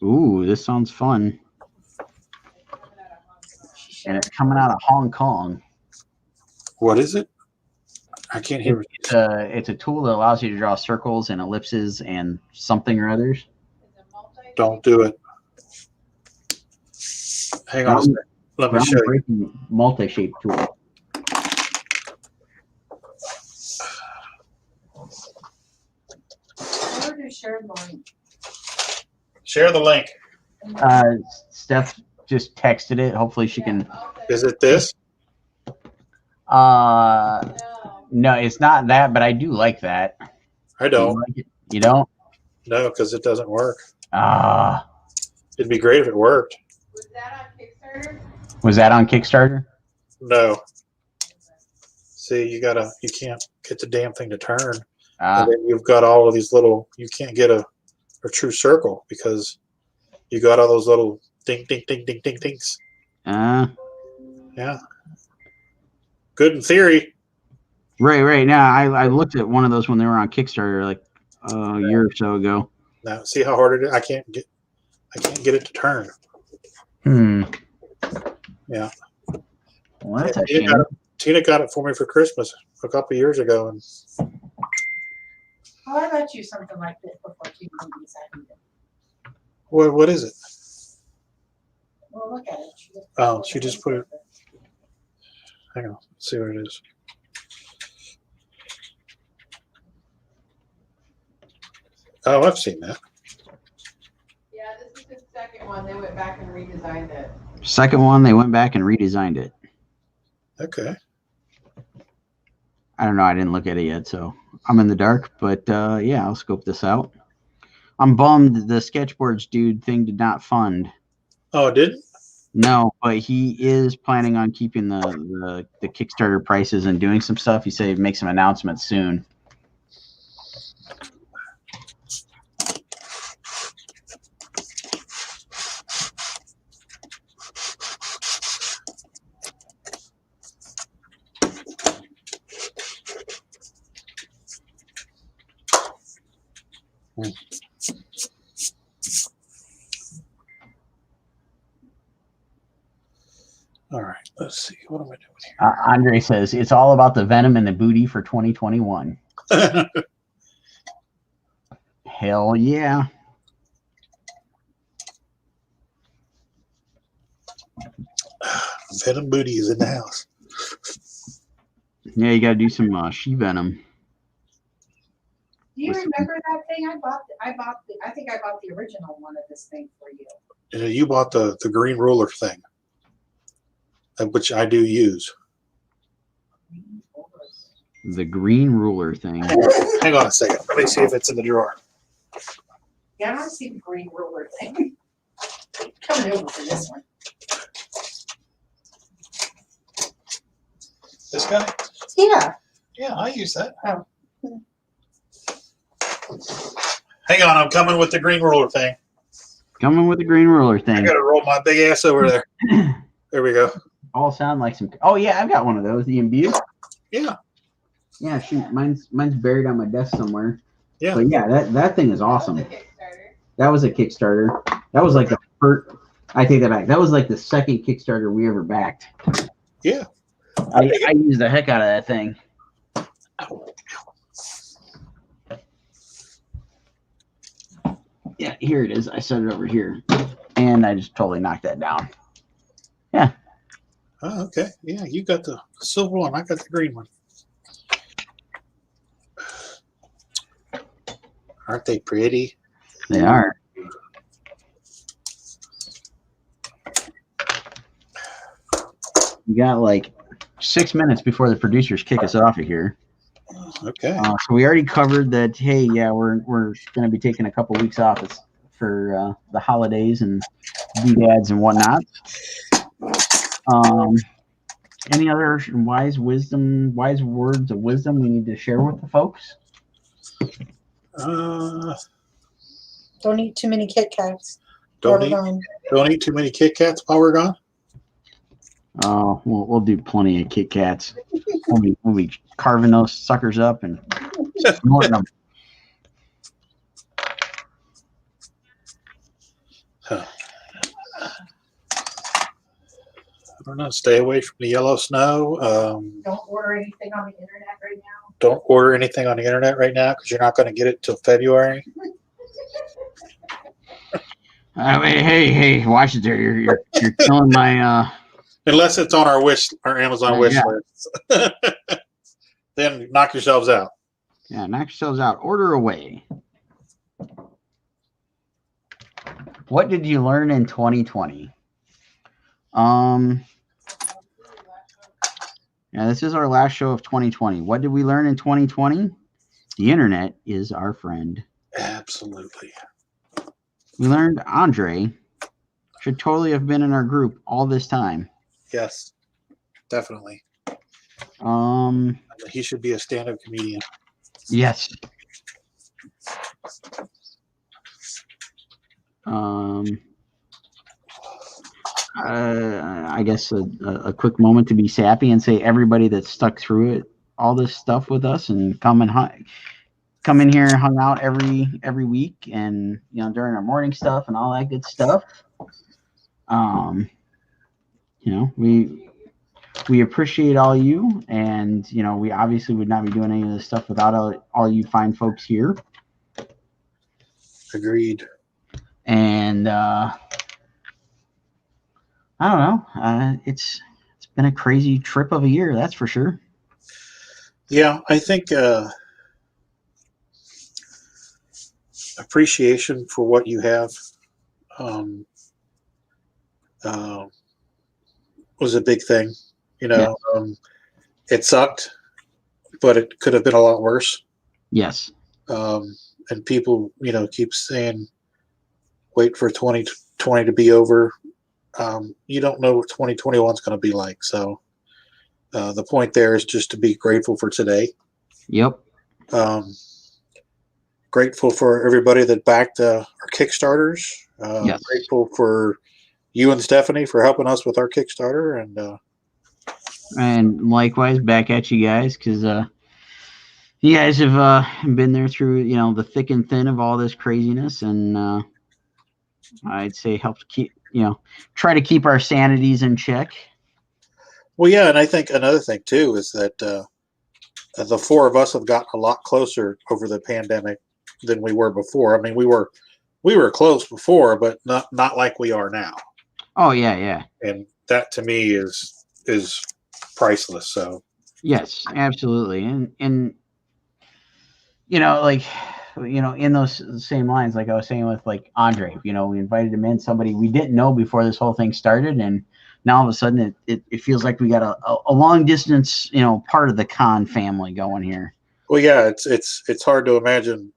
Ooh, this sounds fun. And it's coming out of Hong Kong. What is it? I can't hear it. It's a tool that allows you to draw circles and ellipses and something or others. Don't do it. Hang on a second. Let me show you. Multi-shape tool. Where do share the link? Share the link. Steph just texted it. Hopefully she can. Is it this? No, it's not that, but I do like that. I don't. You like it? You don't? No, because it doesn't work. It'd be great if it worked. Was that on Kickstarter? Was that on Kickstarter? No. See, you can't get the damn thing to turn. And then you've got all of these little, you can't get a true circle because you got all those little ding, ding, ding, ding, ding, dings. Yeah. Good in theory. Right. Now, I looked at one of those when they were on Kickstarter like a year or so ago. Now, see how hard it is? I can't get it to turn. Yeah. Well, that's a Tina shame. Tina got it for me for Christmas a couple of years ago, and I got you something like this before you decided it. what is it? Well, look at it. Oh, she just put it. Hang on, let's see what it is. Oh, I've seen that. Yeah, this is the second one. They went back and redesigned it. Second one, they went back and redesigned it. Okay. I don't know. I didn't look at it yet, so I'm in the dark. But yeah, I'll scope this out. I'm bummed the sketchboards dude thing did not fund. Oh, it didn't? No, but he is planning on keeping the Kickstarter prices and doing some stuff. He said he'd make some announcements soon. All right, let's see. What am I doing here? Andre says it's all about the venom and the booty for 2021. Hell yeah. Venom Booty is in the house. Yeah, you got to do some she-venom. Do you remember that thing I bought? I think I bought the original one of this thing for you. You bought the green ruler thing, which I do use. The green ruler thing. Hang on a second. Let me see if it's in the drawer. Yeah, I don't see the green ruler thing. Coming over for this one. This guy? Yeah. Yeah, I use that. Oh. Hang on, I'm coming with the green ruler thing. Coming with the green ruler I thing. gotta roll my big ass over there. There we go. All sound like some. Oh yeah, I've got one of those. The imbue. Yeah. Yeah, shoot, mine's buried on my desk somewhere. Yeah. But yeah, that thing is awesome. That was a Kickstarter. That was a Kickstarter. That was like the first. I take that back. That was like the second Kickstarter we ever backed. Yeah. I used the heck out of that thing. Yeah, here it is. I set it over here, and I just totally knocked that down. Yeah. Oh, okay. Yeah, you got the silver one. I got the green one. Aren't they pretty? They are. We got like 6 minutes before the producers kick us off of here. Okay. So we already covered that. Hey, yeah, we're going to be taking a couple weeks off for the holidays and doodads and whatnot. Any other wise words of wisdom we need to share with the folks? Don't eat too many Kit Kats. Don't eat too many Kit Kats while we're gone. We'll do plenty of Kit Kats. We'll be carving those suckers up and snorting them. Huh. I don't know. Stay away from the yellow snow. Don't order anything on the internet right now. Don't order anything on the internet right now because you're not going to get it till February. Hey, watch it there. You're killing my. Unless it's on our Amazon wish yeah. list. Then knock yourselves out. Yeah, knock yourselves out. Order away. What did you learn in 2020? Yeah, this is our last show of 2020. What did we learn in 2020? The internet is our friend. Absolutely. We learned Andre should totally have been in our group all this time. Yes, definitely. He should be a stand-up comedian. Yes. I guess a quick moment to be sappy and say everybody that stuck through it, all this stuff with us, and come in here and hung out every week, and during our morning stuff and all that good stuff. We appreciate all you, and we obviously would not be doing any of this stuff without all you fine folks here. Agreed. And I don't know. It's been a crazy trip of a year, that's for sure. Yeah, I think appreciation for what you have was a big thing. Yeah. It sucked, but it could have been a lot worse. Yes. And people, keep saying, wait for 2020 to be over. You don't know what 2021 is going to be like. So the point there is just to be grateful for today. Yep. Grateful for everybody that backed our Kickstarters. Yes. Grateful for you and Stephanie for helping us with our Kickstarter. And likewise, back at you guys, because you guys have been there through, the thick and thin of all this craziness, and I'd say helped keep, try to keep our sanities in check. Well, yeah, and I think another thing too is that the four of us have gotten a lot closer over the pandemic than we were before. I mean, we were close before, but not like we are now. Oh yeah. And that to me is priceless. So yes, absolutely. And in those same lines, like I was saying with like Andre, we invited him in, somebody we didn't know before this whole thing started, and now all of a sudden it feels like we got a long distance, part of the Khan family going here. Well, yeah, it's hard to imagine,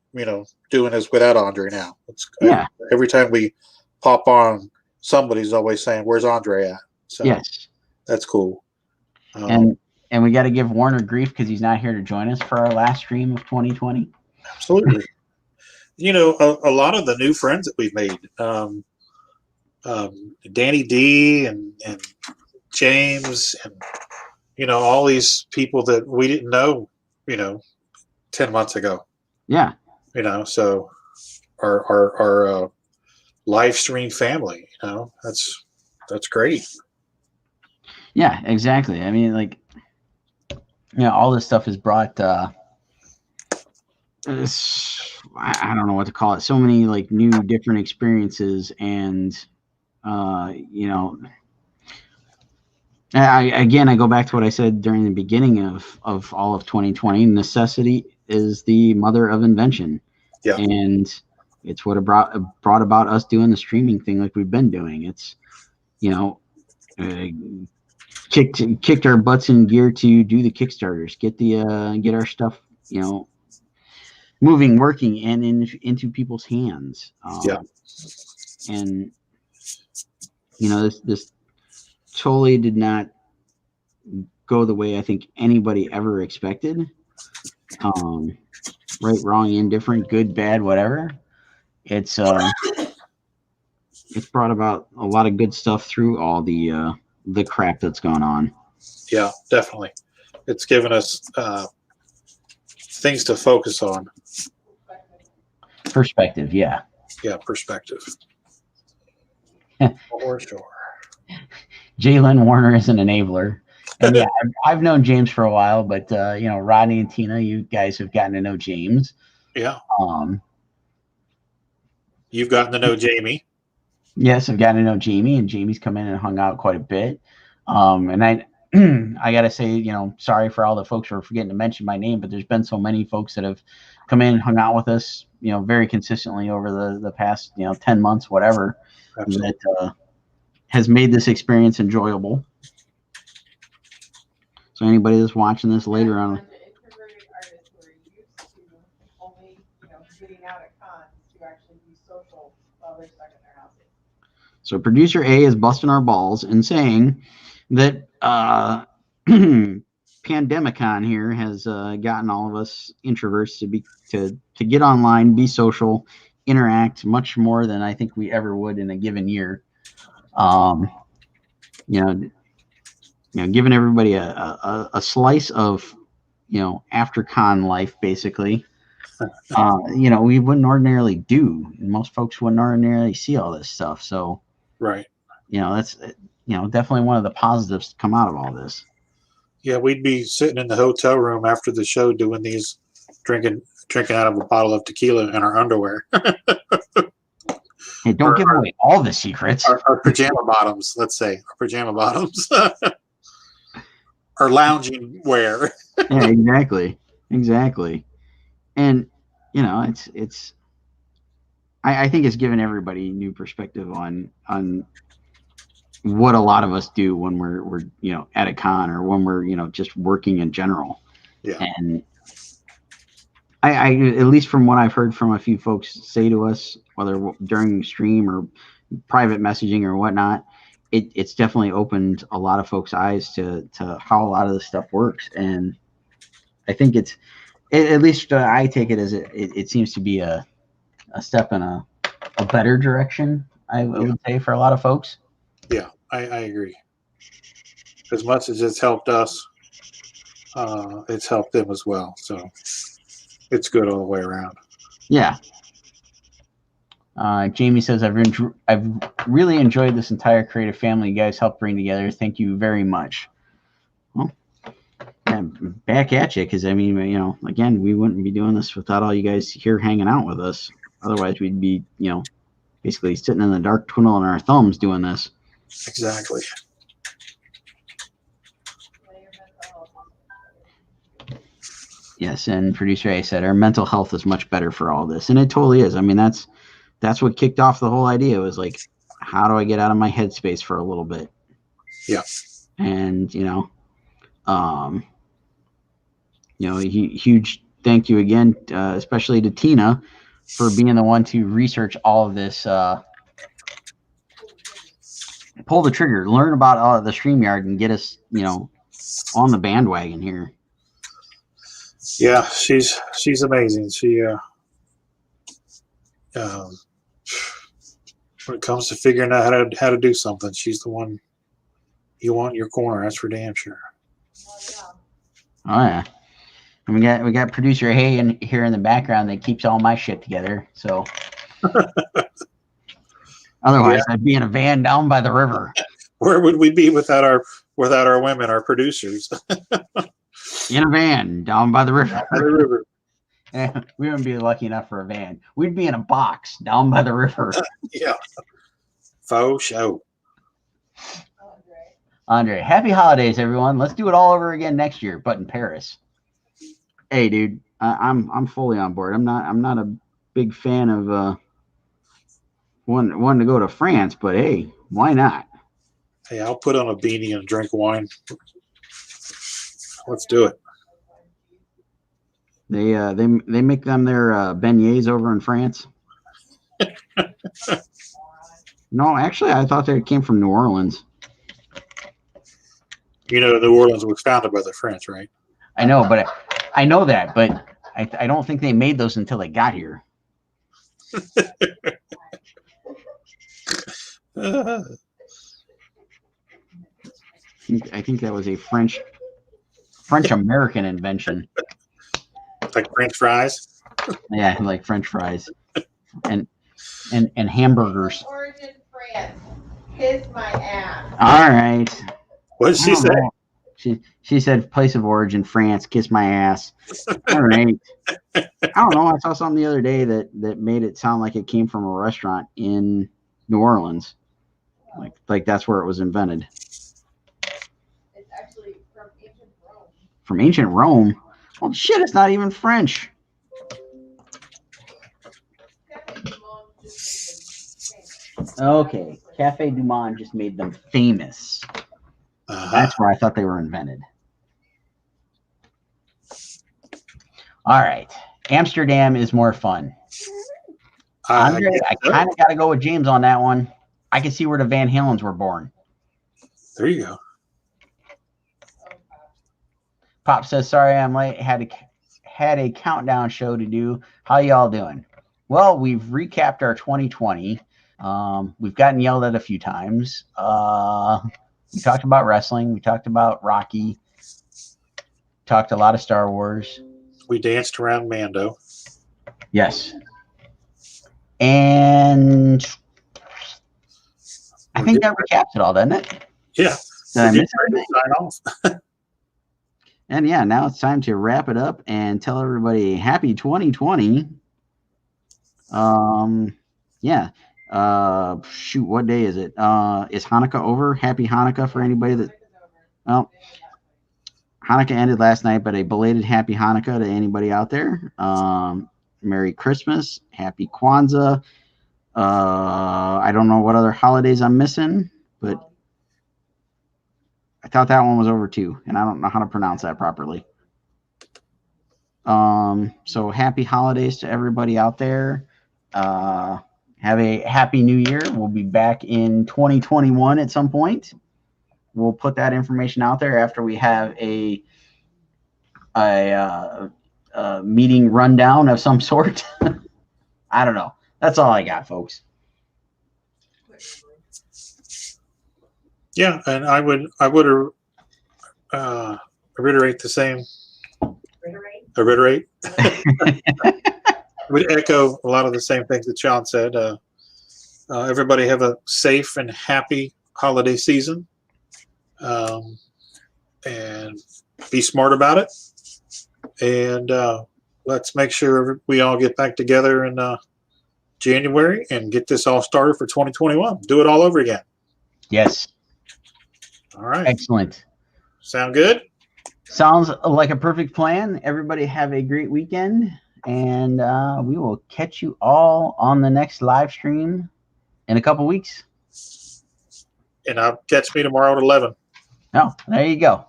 doing this without Andre now. Yeah. Every time we pop on, somebody's always saying, "Where's Andre at?" So yes, that's cool. And we got to give Warner grief because he's not here to join us for our last stream of 2020. Absolutely. A lot of the new friends that we've made, Danny D and James and, all these people that we didn't know, 10 months ago. Yeah. So our live stream family, that's great. Yeah, exactly. I mean, all this stuff has brought, I don't know what to call it. So many new different experiences and, I go back to what I said during the beginning of all of 2020. Necessity is the mother of invention. Yeah. And it's what brought about us doing the streaming thing like we've been doing. It's, kicked our butts in gear to do the Kickstarters, get our stuff, moving, working, and into people's hands. And this totally did not go the way I think anybody ever expected. Right, wrong, indifferent, good, bad, whatever. It's brought about a lot of good stuff through all the crap that's gone on. Yeah, definitely. It's given us things to focus on. Perspective, yeah. Yeah, perspective. For sure. Jalen Warner is an enabler. And yeah, I've known James for a while, but Rodney and Tina, you guys have gotten to know James. Yeah. You've gotten to know Jamie. Yes, I've gotten to know Jamie, and Jamie's come in and hung out quite a bit. And I gotta say, sorry for all the folks who are forgetting to mention my name, but there's been so many folks that have come in and hung out with us, very consistently over the past, 10 months, whatever. Absolutely. That has made this experience enjoyable. So anybody that's watching this later on. Introverted artists who are used to only, getting out at cons to actually be social while they're stuck in their houses. So producer A is busting our balls and saying that Pandemicon here has gotten all of us introverts to get online, be social, interact much more than I think we ever would in a given year. Giving everybody a slice of, after con life, basically. We wouldn't ordinarily do, and most folks wouldn't ordinarily see all this stuff. So, right. That's definitely one of the positives to come out of all this. Yeah, we'd be sitting in the hotel room after the show doing these, drinking out of a bottle of tequila in our underwear. Hey, don't give away all the secrets. Our pajama bottoms, let's say. Our pajama bottoms. Our lounging wear. Yeah, exactly. And, it's I think it's given everybody new perspective on what a lot of us do when we're at a con or when we're just working in general. Yeah. And I at least from what I've heard from a few folks say to us, whether during stream or private messaging or whatnot, it's definitely opened a lot of folks' eyes to how a lot of this stuff works. And I think at least I take it as it seems to be a step in a better direction, I would say, for a lot of folks. Yeah, I agree. As much as it's helped us, it's helped them as well. So it's good all the way around. Yeah. Jamie says, I've really enjoyed this entire creative family you guys helped bring together. Thank you very much. Well, back at you, because again, we wouldn't be doing this without all you guys here hanging out with us. Otherwise, we'd be, basically sitting in the dark, twiddling our thumbs doing this. Exactly. Yes, and producer A said our mental health is much better for all this, and it totally is. I mean, that's what kicked off the whole idea. It was like, how do I get out of my headspace for a little bit? Yeah. And huge thank you again, especially to Tina, for being the one to research all of this. Pull the trigger, learn about the StreamYard, and get us, on the bandwagon here. Yeah, she's amazing. She when it comes to figuring out how to do something, she's the one you want in your corner. That's for damn sure. Oh yeah, and we got producer Hay here in the background that keeps all my shit together. So otherwise, I'd be in a van down by the river. Where would we be without our women, our producers? In a van down by the river. By the river. We wouldn't be lucky enough for a van. We'd be in a box down by the river. Yeah. Faux show. Andre, happy holidays, everyone. Let's do it all over again next year, but in Paris. Hey, dude, I'm fully on board. I'm not a big fan of wanting to go to France, but hey, why not? Hey, I'll put on a beanie and drink wine. Let's do it. They make them their beignets over in France. No, actually, I thought they came from New Orleans. New Orleans was founded by the French, right? I know, but I know that, but I don't think they made those until they got here. I think that was a French American invention. Like French fries? Yeah, like French fries. And hamburgers. Origin France. Kiss my ass. All right. What did she say? She said place of origin France, kiss my ass. All right. I don't know. I saw something the other day that made it sound like it came from a restaurant in New Orleans. Like that's where it was invented. It's actually from ancient Rome. From ancient Rome? Well, shit, it's not even French. Okay, Cafe Du Monde just made them famous. That's where I thought they were invented. All right, Amsterdam is more fun. Andre, I kind of got to go with James on that one. I can see where the Van Halens were born. There you go. Pop says, sorry I'm late. Had a countdown show to do. How y'all doing? Well, we've recapped our 2020. We've gotten yelled at a few times. We talked about wrestling. We talked about Rocky. Talked a lot of Star Wars. We danced around Mando. Yes. And I think that recaps it all, doesn't it? Yeah. Did I miss anything? Sign off. And yeah, now it's time to wrap it up and tell everybody happy 2020. Yeah. Shoot, what day is it? Is Hanukkah over? Happy Hanukkah for anybody that. Well, Hanukkah ended last night, but a belated happy Hanukkah to anybody out there. Merry Christmas, happy Kwanzaa. I don't know what other holidays I'm missing, but I thought that one was over too, and I don't know how to pronounce that properly. So happy holidays to everybody out there. Have a happy new year. We'll be back in 2021 at some point. We'll put that information out there after we have a meeting rundown of some sort. I don't know. That's all I got, folks. Yeah, and I would reiterate the same. Reiterate. Would echo a lot of the same things that Sean said. Everybody have a safe and happy holiday season, and be smart about it. And let's make sure we all get back together in January and get this all started for 2021. Do it all over again. Yes. All right. Excellent. Sound good? Sounds like a perfect plan. Everybody have a great weekend, and we will catch you all on the next live stream in a couple weeks. And I'll catch me tomorrow at 11. No, there you go. All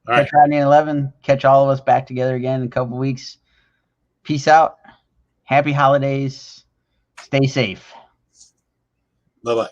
right. Catch Rodney at 11. Catch all of us back together again in a couple weeks. Peace out. Happy holidays. Stay safe. Bye-bye.